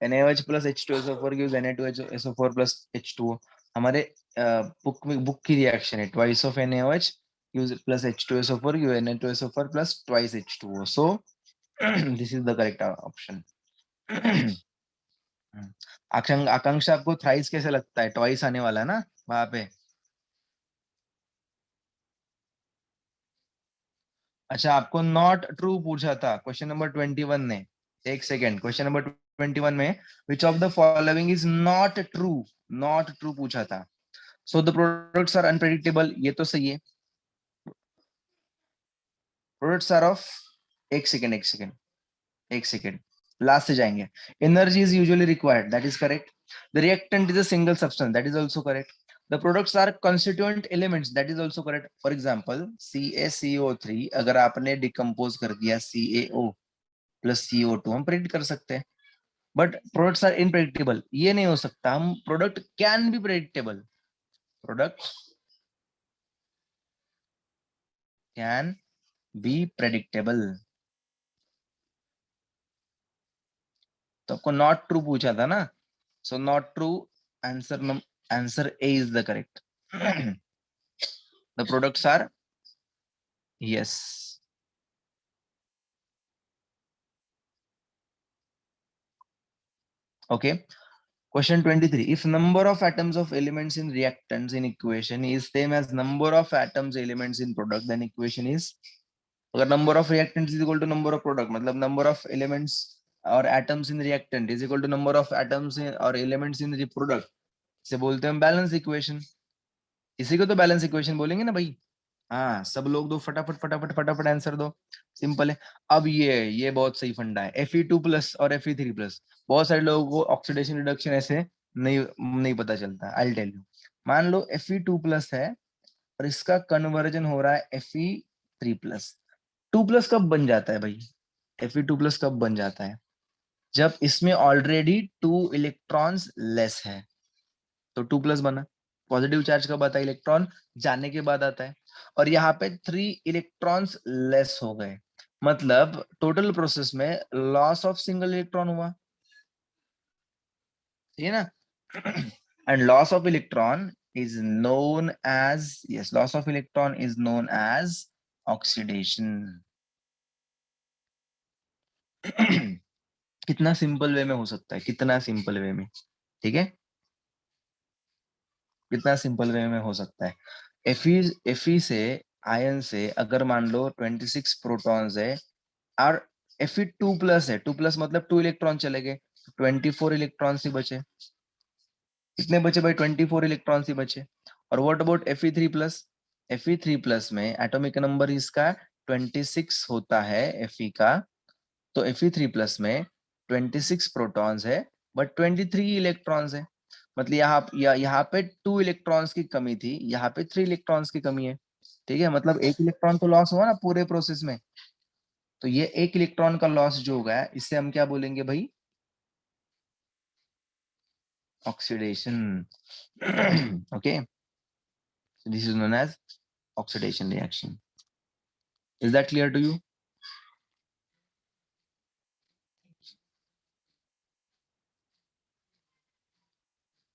[SPEAKER 1] NaOH plus H2SO4 gives Na2SO4 plus H2O। हमारे बुक की रिएक्शन है, twice of NaOH gives plus H2SO4 gives Na2SO4 plus twice H2O, so this is the correct option। आकांक्षा आपको थ्राइस कैसे लगता है, ट्वाइस आने वाला है ना वहां पे। अच्छा आपको नॉट ट्रू पूछा था क्वेश्चन नंबर 21 ने, एक सेकेंड, क्वेश्चन नंबर 21 में which of the following is not true, not true पूछा था। So the products are unpredictable, ये तो सही है, प्रोडक्ट्स आर ऑफ, एक सेकेंड एक सेकेंड एक सेकेंड, लास्ट से जाएंगे, energy is usually required, that is correct, the reactant is a single substance, that is also correct, the products are constituent elements, that is also correct। for example CaCO3 अगर आपने decompose कर दिया CaO plus CO2 हम predict कर सकते हैं, but products are इनप्रेडिक्टेबल, ये नहीं हो सकता, हम product can be predictable, product can be predictable. तो आपको नॉट ट्रू पूछा था ना, so not true, answer answer A is the correct, the products are, yes. Okay, question 23, if number of atoms of elements in reactants in equation is same as number of atoms elements in product, then equation is, अगर number of reactants is equal to number of product, मतलब number of elements or atoms in reactant is equal to number of atoms in, or elements in the product, इसे बोलते हैं balance equation. इसी को तो balance equation बोलेंगे ना भाई। हाँ, सब लोग दो, फटाफट फटाफट फटाफट आंसर दो, सिंपल है। अब ये बहुत सही फंडा है, Fe2+ और Fe3+। बहुत सारे लोगों को ऑक्सीडेशन रिडक्शन ऐसे नहीं नहीं पता चलता। I tell you. मान लो Fe2+ है और इसका कन्वर्जन हो रहा है Fe3+। 2+ कब बन जाता है भाई? Fe2+ कब बन जाता है? जब इसमें ऑलरेडी 2 इलेक्ट्रॉन्स लेस है, तो 2+ बना। पॉजिटिव चार्ज कब आता है? इलेक्ट्रॉन जाने के बाद आता है। और यहाँ पे 3 इलेक्ट्रॉन्स लेस हो गए, मतलब टोटल प्रोसेस में लॉस ऑफ सिंगल इलेक्ट्रॉन हुआ, ठीक है ना? And loss of electron is known as, yes, loss of electron is known as oxidation. कितना सिंपल वे में हो सकता है, कितना सिंपल वे में, ठीक है, कितना सिंपल वे में हो सकता है। एफी से, आयन से अगर मान लो 26 प्रोटॉन्स है और Fe2+ है, 2+ मतलब 2 इलेक्ट्रॉन चले गए, 24 इलेक्ट्रॉन ही बचे। कितने बचे भाई? 24 इलेक्ट्रॉन ही बचे। और व्हाट अबाउट Fe3+? Fe3+ में एटॉमिक नंबर इसका 26 होता है Fe का, तो Fe3+ में 26 प्रोटॉन्स है बट 23 इलेक्ट्रॉन्स है। मतलब यहाँ पे 2 इलेक्ट्रॉन्स की कमी थी, यहाँ पे 3 इलेक्ट्रॉन्स की कमी है, ठीक है। मतलब 1 इलेक्ट्रॉन तो लॉस हुआ ना पूरे प्रोसेस में। तो ये 1 इलेक्ट्रॉन का लॉस जो होगा, इससे हम क्या बोलेंगे भाई? Oxidation. Okay, this is known as oxidation reaction. Is that clear to you?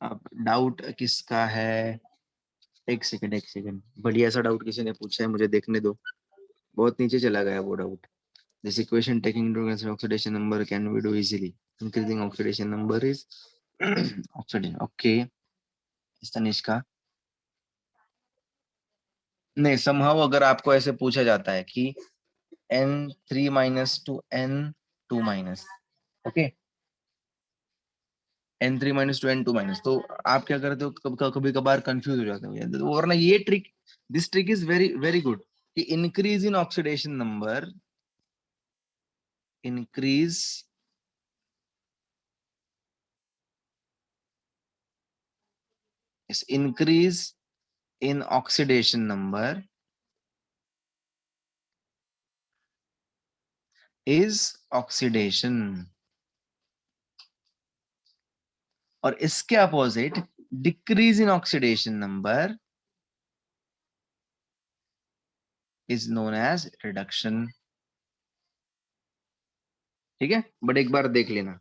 [SPEAKER 1] अब डाउट किसका है? एक सेकंड, एक सेकंड, बढ़िया सा डाउट किसी ने पूछा है, मुझे देखने दो। बहुत नीचे चला गया वो doubt. This equation taking into consideration oxidation number can we do easily. Increasing oxidation number is oxidation. Okay, इस तनिष का नहीं, somehow अगर आपको ऐसे पूछा जाता है कि N3- to N2-, okay, N3- to N2-, तो आप क्या करते हो? कभी कभार कंफ्यूज हो जाते हो, तो वरना ये trick, this trick is very very good, कि increase in oxidation number, increase increase in oxidation number is oxidation। और इसके opposite decrease in oxidation number is known as reduction, ठीक है। बट एक बार देख लेना।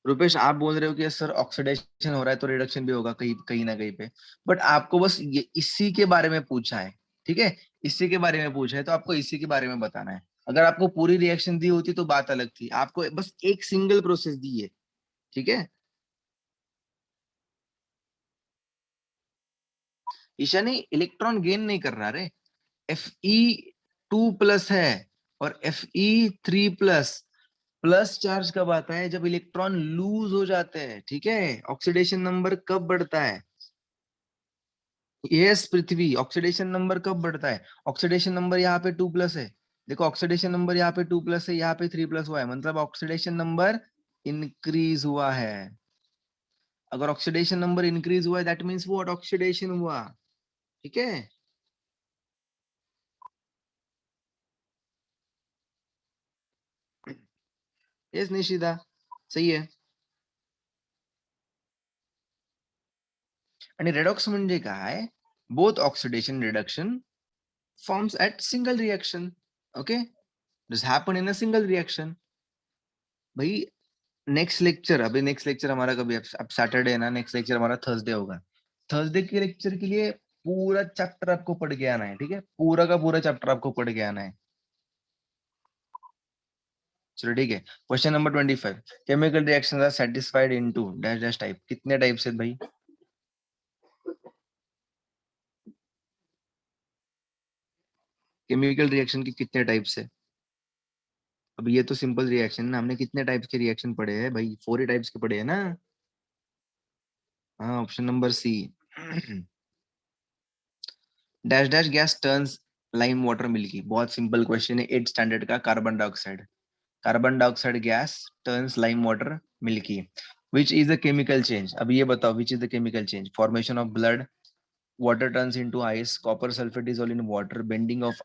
[SPEAKER 1] रुपेश, आप बोल रहे हो कि सर ऑक्सीडेशन हो रहा है तो रिडक्शन भी होगा कहीं कहीं ना कहीं पे, बट आपको बस ये इसी के बारे में पूछा है, ठीक है, इसी के बारे में पूछा है, तो आपको इसी के बारे में बताना है। अगर आपको पूरी रिएक्शन दी होती तो बात अलग थी, आपको बस एक सिंगल प्रोसेस दी है, ठीक है। ईशा नहीं, इलेक्ट्रॉन गेन नहीं कर रहा रे। Fe2+ है और Fe3+। प्लस चार्ज कब आता है? जब इलेक्ट्रॉन लूज हो जाते हैं, ठीक है। ऑक्सीडेशन नंबर कब बढ़ता है? यस पृथ्वी, ऑक्सीडेशन नंबर कब बढ़ता है? ऑक्सीडेशन नंबर यहाँ पे 2+ है, देखो ऑक्सीडेशन नंबर यहाँ पे 2+ है, यहाँ पे 3+ हुआ है, मतलब ऑक्सीडेशन नंबर इंक्रीज हुआ है। अगर ऑक्सीडेशन नंबर इंक्रीज हुआ है, दैट मीन्स वो ऑक्सीडेशन हुआ, ठीक है। यस निशिदा, सही है। आणि रेडॉक्स म्हणजे काय? Both oxidation reduction forms at single reaction, okay, this happen in a single reaction। भाई नेक्स्ट लेक्चर, अभी नेक्स्ट लेक्चर हमारा कभी, अब सैटरडे है ना, नेक्स्ट लेक्चर हमारा थर्सडे होगा। थर्सडे के लेक्चर के लिए पूरा चैप्टर आपको पढ़ के आना है, ठीक है, पूरा का पूरा चैप्टर आपको पढ़ के आना है। चलो ठीक है। Question number 25, chemical reactions are satisfied into dash dash type. कितने टाइप से भाई? केमिकल रिएक्शन की कितने टाइप से? अब ये तो सिंपल रिएक्शन ना, हमने कितने टाइप्स के रिएक्शन पढ़े हैं भाई? 4 ही टाइप्स के पढ़े हैं ना। हाँ, option number C. Dash dash gas turns lime water milky. बहुत सिंपल क्वेश्चन है, 8 स्टैंडर्ड का। Carbon dioxide gas turns lime water milky. Which is the chemical change? अब ये बताओ, which is the chemical change? Formation of blood, water turns into ice, copper sulphate dissolve in water, bending of.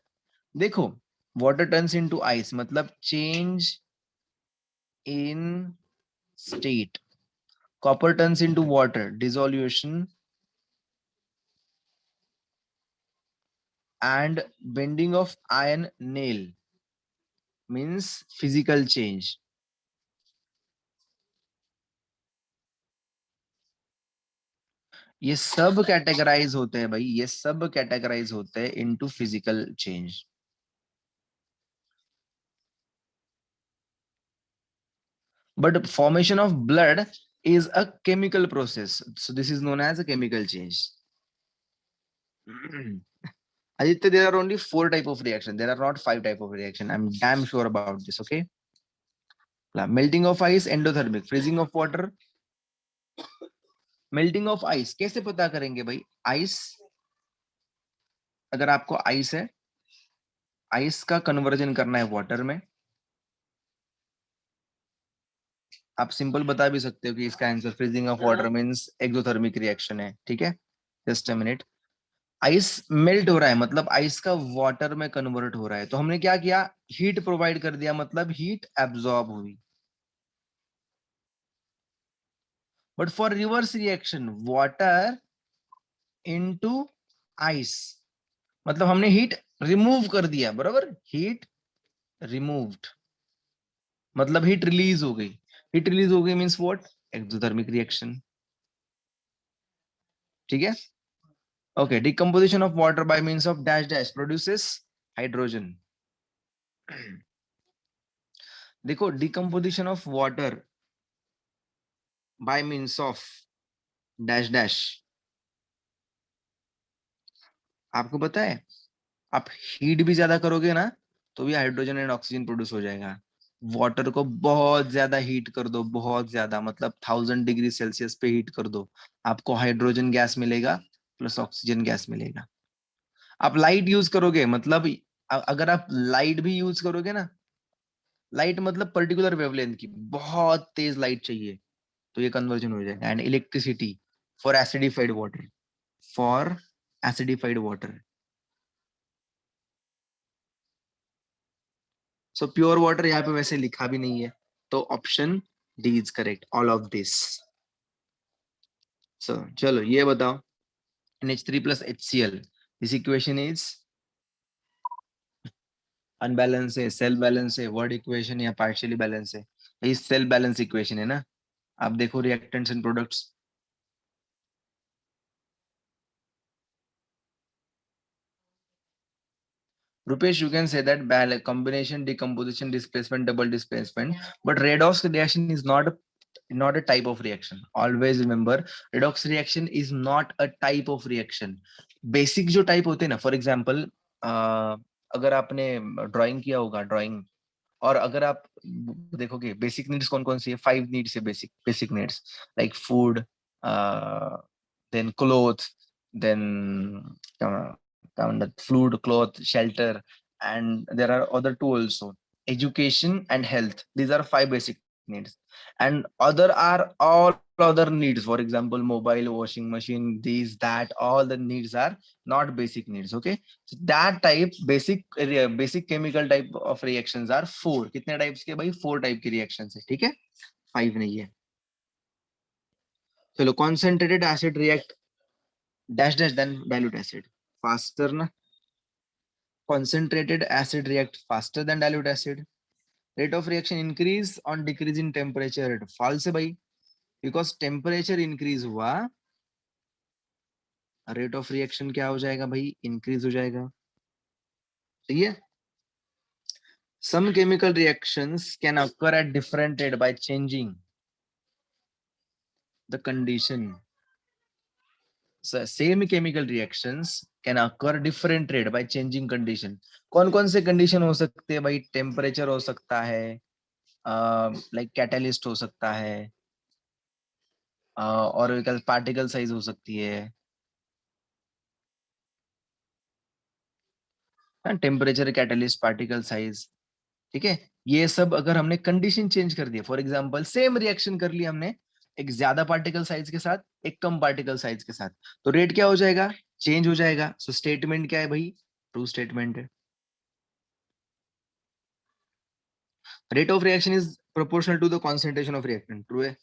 [SPEAKER 1] देखो, water turns into ice मतलब change in state, copper turns into water dissolution, and bending of iron nail means physical change. ये सब categorise होते हैं भाई, ये सब categorise होते हैं into physical change. But formation of blood is a chemical process, so this is known as a chemical change. Aditya, there are only 4 type of reaction, there are not 5 type of reaction. I'm damn sure about this. Okay, melting of ice endothermic, freezing of water। Melting of ice कैसे पता करेंगे भाई? Ice, अगर आपको ice है, ice का conversion करना है वाटर में, आप सिंपल बता भी सकते हो कि इसका answer freezing of water means exothermic reaction है। ठीक है, just a minute. Ice melt हो रहा है मतलब आइस का वाटर में कन्वर्ट हो रहा है, तो हमने क्या किया? हीट प्रोवाइड कर दिया, मतलब हीट एब्जॉर्ब हुई। But for reverse reaction, water into ice मतलब हमने हीट रिमूव कर दिया, बराबर? हीट रिमूव्ड मतलब हीट रिलीज हो गई। हीट रिलीज हो गई मींस व्हाट? Exothermic reaction. ठीक है, okay. Decomposition of water by means of dash dash produces hydrogen. देखो, decomposition of water by means of dash dash, आपको पता है, आप हीट भी ज्यादा करोगे ना तो भी हाइड्रोजन एंड ऑक्सीजन प्रोड्यूस हो जाएगा। वाटर को बहुत ज्यादा हीट कर दो, बहुत ज्यादा मतलब 1000 डिग्री सेल्सियस पे हीट कर दो, आपको हाइड्रोजन गैस मिलेगा प्लस ऑक्सीजन गैस मिलेगा। आप लाइट यूज करोगे मतलब अगर आप लाइट भी यूज करोगे ना, लाइट मतलब पर्टिकुलर वेवलेंथ की, बहुत तेज लाइट चाहिए, तो ये कन्वर्जन हो जाएगा। And electricity for acidified water, for acidified water. So pure water यहाँ पे वैसे लिखा भी नहीं है, तो option D is correct, all of this. So चलो ये बताओ, NH3 plus HCl, this equation is unbalance है, सेल बैलेंस है, वर्ड इक्वेशन या पार्शियली बैलेंस है? ये सेल बैलेंस इक्वेशन है ना। आप देखो reactants and products. Rupesh, you can say that combination, decomposition, displacement, double displacement, but redox reaction is not a type of reaction. Always remember, redox reaction is not a type of reaction. Basic जो type होते हैं ना, for example, अगर आपने drawing किया होगा, drawing, और अगर आप देखोगे बेसिक नीड्स कौन कौन सी है? 5 नीड्स है, basic basic needs, like food, then cloth, then food, cloth, shelter, and there are other two also, education and health. These are 5 basic needs, and other are all other needs. For example, mobile, washing machine, these, that, all the needs are not basic needs. Okay, so that type basic chemical type of reactions are 4. कितने types के भाई? 4 type के reactions है, ठीक है, 5 नहीं है। चलो, concentrated acid react dash dash than dilute acid, faster ना? Concentrated acid react faster than dilute acid. Rate of reaction increase on decrease in temperature rate, false है भाई, because temperature increase हुआ, rate of reaction क्या हो जाएगा भाई? increase हो जाएगा। सही है। Some chemical reactions can occur at different rate by changing the condition same chemical reactions can occur different rate by changing condition. कौन कौन से कंडीशन हो सकते हैं भाई? टेम्परेचर हो सकता है, लाइक कैटलिस्ट हो सकता है, और पार्टिकल साइज हो सकती है, टेम्परेचर, कैटलिस्ट, पार्टिकल साइज। ठीक है, ये सब अगर हमने कंडीशन चेंज कर दिया, फॉर एग्जांपल सेम रिएक्शन कर लिया हमने, एक ज्यादा पार्टिकल साइज के साथ, एक कम पार्टिकल साइज के साथ, तो रेट क्या हो जाएगा? चेंज हो जाएगा। सो स्टेटमेंट क्या है भाई? ट्रू स्टेटमेंट है। Rate of reaction is proportional to the concentration of reactant. True है,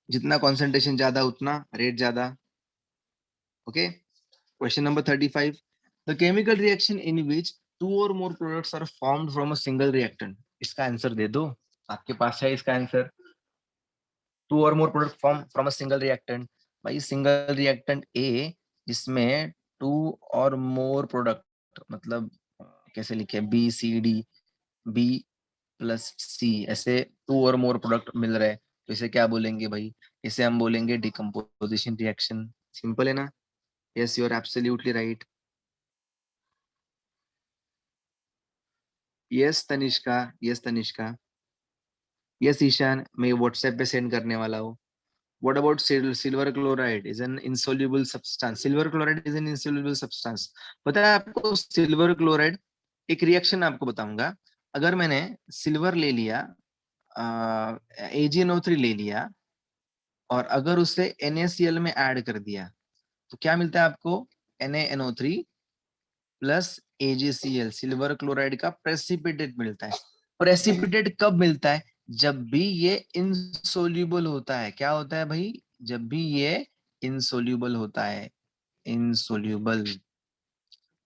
[SPEAKER 1] जितना कॉन्सेंट्रेशन ज्यादा उतना रेट ज्यादा। Okay, question number 35, the chemical reaction in which two or more products are formed from a single reactant. इसका answer दे दो, आपके पास है इसका answer. Two or more product form from a single reactant, भाई सिंगल रिएक्टेंट ए जिसमें two or more product, मतलब कैसे लिखे, B C D, B plus C, ऐसे टू और मोर प्रोडक्ट मिल रहे हैं, तो इसे क्या बोलेंगे भाई? इसे हम बोलेंगे डिकम्पोजिशन रिएक्शन। सिंपल है ना? Yes, you are absolutely right. Yes Tanishka, yes Tanishka, yes Ishaan, मैं व्हाट्सएप पे सेंड करने वाला हूँ। What about silver chloride is an insoluble substance? Silver chloride is an insoluble substance. पता है आपको सिल्वर क्लोराइड? एक रिएक्शन आपको बताऊंगा। अगर मैंने सिल्वर ले लिया, AgNO3 ले लिया, और अगर उसे NaCl में ऐड कर दिया, तो क्या मिलता है आपको? NaNO3 plus AgCl, silver chloride का प्रेसिपिटेट मिलता है। प्रेसिपिटेट कब मिलता है? जब भी ये इनसोल्यूबल होता है। क्या होता है भाई? जब भी ये इनसोल्यूबल होता है, इनसोल्यूबल,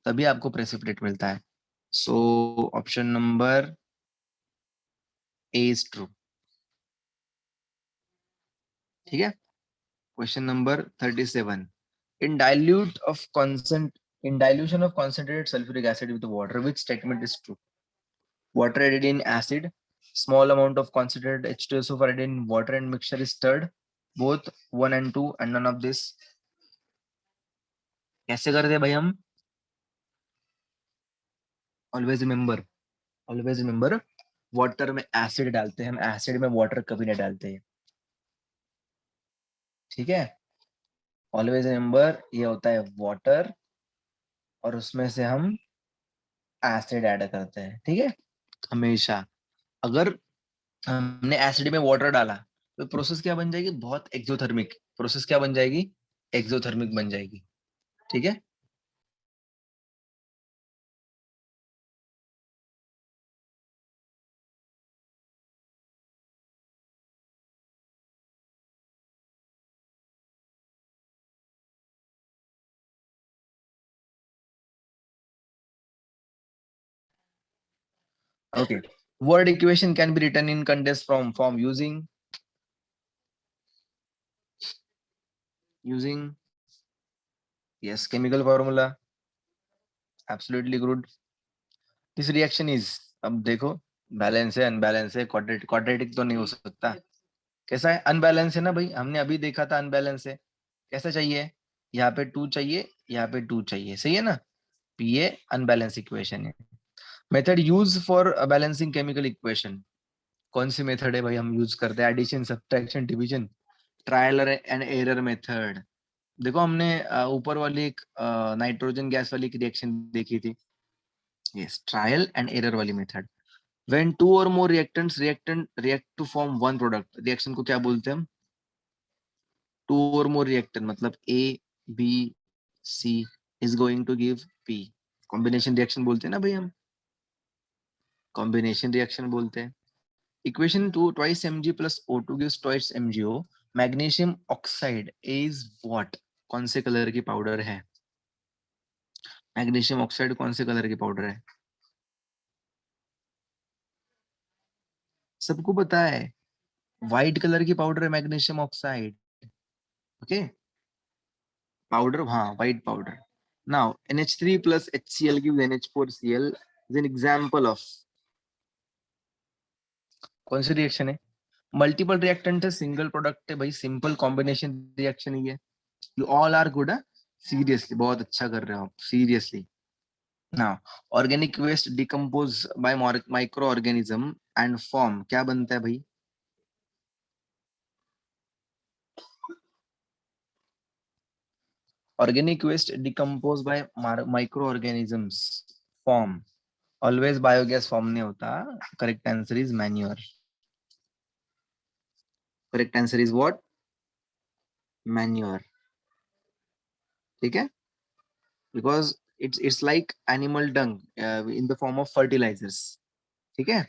[SPEAKER 1] तभी आपको प्रेसिपिटेट मिलता है। So option number A is true. ठीक है, question number 37, in dilute of consent in dilution of concentrated sulfuric acid with water, which statement is true? Water added in acid, small amount of concentrated H2SO added in water and mixture is stirred, both 1 and 2 and none of this. कैसे करते हैं भाई हम? Always remember, always remember, water में acid डालते हैं हम, acid में वाटर कभी नहीं डालते हैं। ठीक है, ऑलवेज रिमेंबर, ये होता है वाटर और उसमें से हम एसिड ऐड करते हैं। ठीक है, हमेशा। अगर हमने एसिड में वाटर डाला तो प्रोसेस क्या बन जाएगी? बहुत एक्सोथर्मिक प्रोसेस। क्या बन जाएगी? एक्सोथर्मिक बन जाएगी। ठीक है, okay, word equation can be written in condensed form using yes chemical formula. Absolutely good. This reaction is, अब देखो, बैलेंस है अनबैलेंस है, क्वाड्रेटिक तो नहीं हो सकता। कैसा है? अनबैलेंस है ना भाई, हमने अभी देखा था अनबैलेंस है। कैसा चाहिए? यहाँ पे 2 चाहिए, यहाँ पे 2 चाहिए, सही है ना? ये अनबैलेंस इक्वेशन है। Method use for balancing chemical equation, कौन सी मेथड है भाई हम यूज करते हैं? Addition, subtraction, division, trial and error method. देखो हमने ऊपर वाली एक नाइट्रोजन गैस वाली की रिएक्शन देखी थी, यस, ट्रायल एंड एरर वाली method. When two or more react to form one product, reaction को क्या बोलते हैं हम? टू और मोर रिएक्टेंट मतलब A B C is going to give P, combination reaction बोलते हैं ना भाई हम, कॉम्बिनेशन रिएक्शन बोलते हैं। Equation 2 twice mg plus O2 gives twice MgO, magnesium oxide is what? कौन से कलर की पाउडर है? मैग्नीशियम ऑक्साइड कौन से कलर की पाउडर है? सबको पता है, व्हाइट कलर की पाउडर है मैग्नीशियम ऑक्साइड। ओके, पाउडर, हाँ white powder. Now NH3 plus HCl gives NH4Cl is an example of कौन सी रिएक्शन है? मल्टीपल रिएक्टेंट है, सिंगल प्रोडक्ट है भाई, सिंपल कॉम्बिनेशन रिएक्शन ही है। You all are good. Seriously बहुत अच्छा कर रहे हो आप, सीरियसली। ना, organic waste decompose by micro organism and form, क्या बनता है भाई? Organic waste decompose by micro organisms form, always biogas form नहीं होता। Correct answer is manure. Correct answer is what? Manure. ठीक है, because it's like animal dung in the form of fertilisers. ठीक है,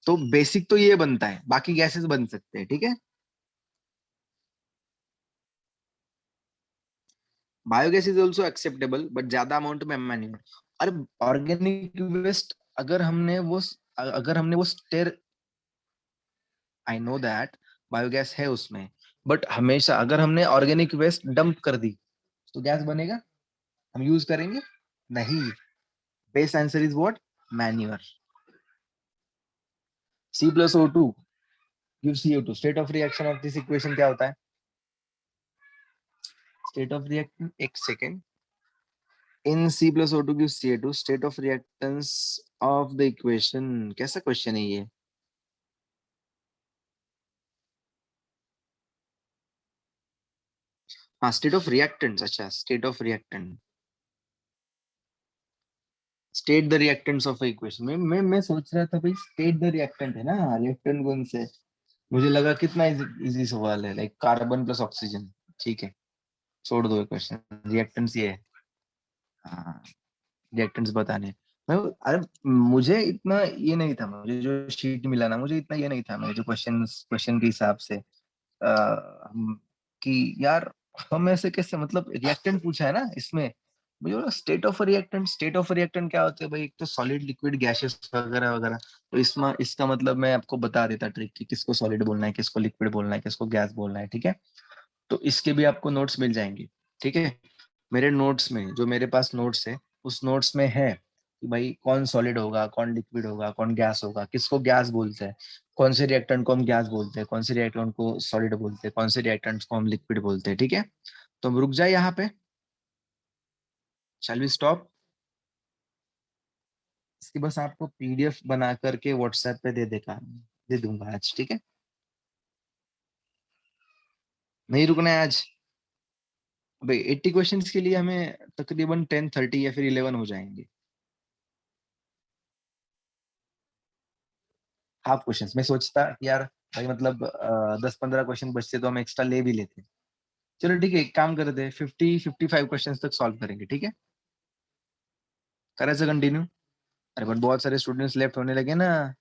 [SPEAKER 1] तो बेसिक तो ये बनता है, बाकी गैसेस बन सकते हैं। ठीक है, biogas is also acceptable but ज्यादा अमाउंट में मैन्योर। अरे ऑर्गेनिक वेस्ट, अगर हमने वो अगर हमने वो स्टेर, आई नो दैट बायोगैस है उसमें, बट हमेशा अगर हमने ऑर्गेनिक वेस्ट डंप कर दी तो गैस बनेगा, हम यूज करेंगे? नहीं। Best answer is what? Manure. C plus O two give C O two, state of reaction of this equation क्या होता है? स्टेट ऑफ रिएक्शन, एक second. In C plus O two give C A two, state of reactants of the equation, कैसा question है ये? हाँ, state of reactants, अच्छा state of reactant, state the reactants of equation. मैं सोच रहा था भाई स्टेट द रिएक्टेंट है ना, रिएक्टेंट कौन से? मुझे लगा कितना इजी सवाल है, लाइक कार्बन प्लस ऑक्सीजन। ठीक है, छोड़ दो क्वेश्चन, रिएक्टेंट्स ये है। हाँ, रिएक्टेंट्स बताने। मैं, अरे मुझे इतना ये नहीं था, मुझे जो शीट मिला ना, मुझे इतना ये नहीं था, मैं जो क्वेश्चन क्वेश्चन के हिसाब से कि यार हम ऐसे कैसे, मतलब रिएक्टेंट पूछा है ना इसमें, मुझे बोला state of reactant, state of reactant क्या होते हैं भाई? एक तो सॉलिड, लिक्विड, गैसेस वगैरह वगैरह। तो इसमें इसका मतलब मैं आपको बता देता ट्रिक कि किसको सॉलिड बोलना है, किसको लिक्विड बोलना है, किसको गैस बोलना है। ठीक है, तो इसके भी आपको नोट्स मिल जाएंगे। ठीक है, मेरे नोट्स में, जो मेरे पास नोट्स है, उस नोट्स में है कि भाई कौन सॉलिड होगा, कौन लिक्विड होगा, कौन गैस होगा, किसको गैस बोलते हैं, कौन से रिएक्टेंट को हम गैस बोलते हैं, कौन से रिएक्टेंट को सॉलिड बोलते हैं, कौन से रिएक्टेंट को हम लिक्विड बोलते हैं। ठीक है, तो हम रुक जाए यहाँ पे, शैल वी स्टॉप? इसकी बस आपको पीडीएफ बना करके व्हाट्सएप पे दे दूंगा आज। ठीक है, नहीं रुकना है आज भाई। 80 क्वेश्चंस के लिए हमें तकरीबन 10:30 या फिर 11 हो जाएंगे। हाफ क्वेश्चन मैं सोचता कि यार भाई, मतलब 10-15 क्वेश्चन बचते तो हम एक्स्ट्रा ले भी लेते। चलो ठीक है, एक काम करते हैं, 50-55 क्वेश्चन तक सॉल्व करेंगे। ठीक है, करायचं कंटिन्यू? अरे बट बहुत सारे स्टूडेंट्स लेफ्ट होने लगे ना।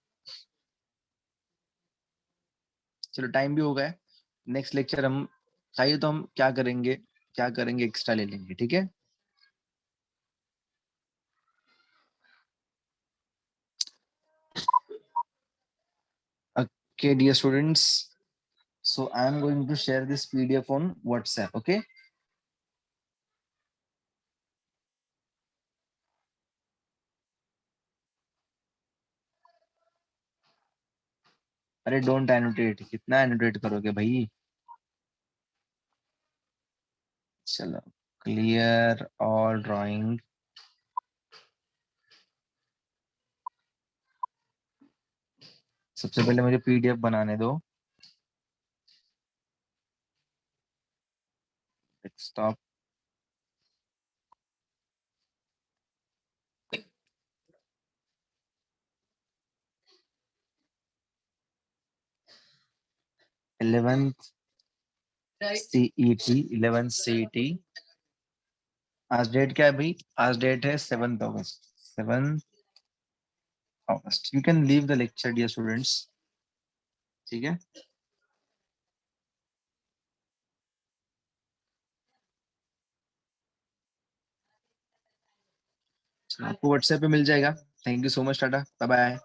[SPEAKER 1] चलो टाइम भी हो गया, नेक्स्ट लेक्चर हम चाहिए तो हम क्या करेंगे, एक्स्ट्रा ले लेंगे। ठीक है, okay dear students, so I am going to share this PDF on WhatsApp. Okay, अरे डोंट एनोटेट, कितना एनोटेट करोगे भाई? चलो, क्लियर ऑल ड्राइंग। सबसे पहले मुझे पीडीएफ बनाने दो। Stop. 11th CET, 11th CET. आज डेट क्या है भाई? आज डेट है 7th अगस्त, 7th अगस्त। You can leave the lecture dear students. ठीक है, आपको व्हाट्सएप पे मिल जाएगा। Thank you so much, tata, bye bye.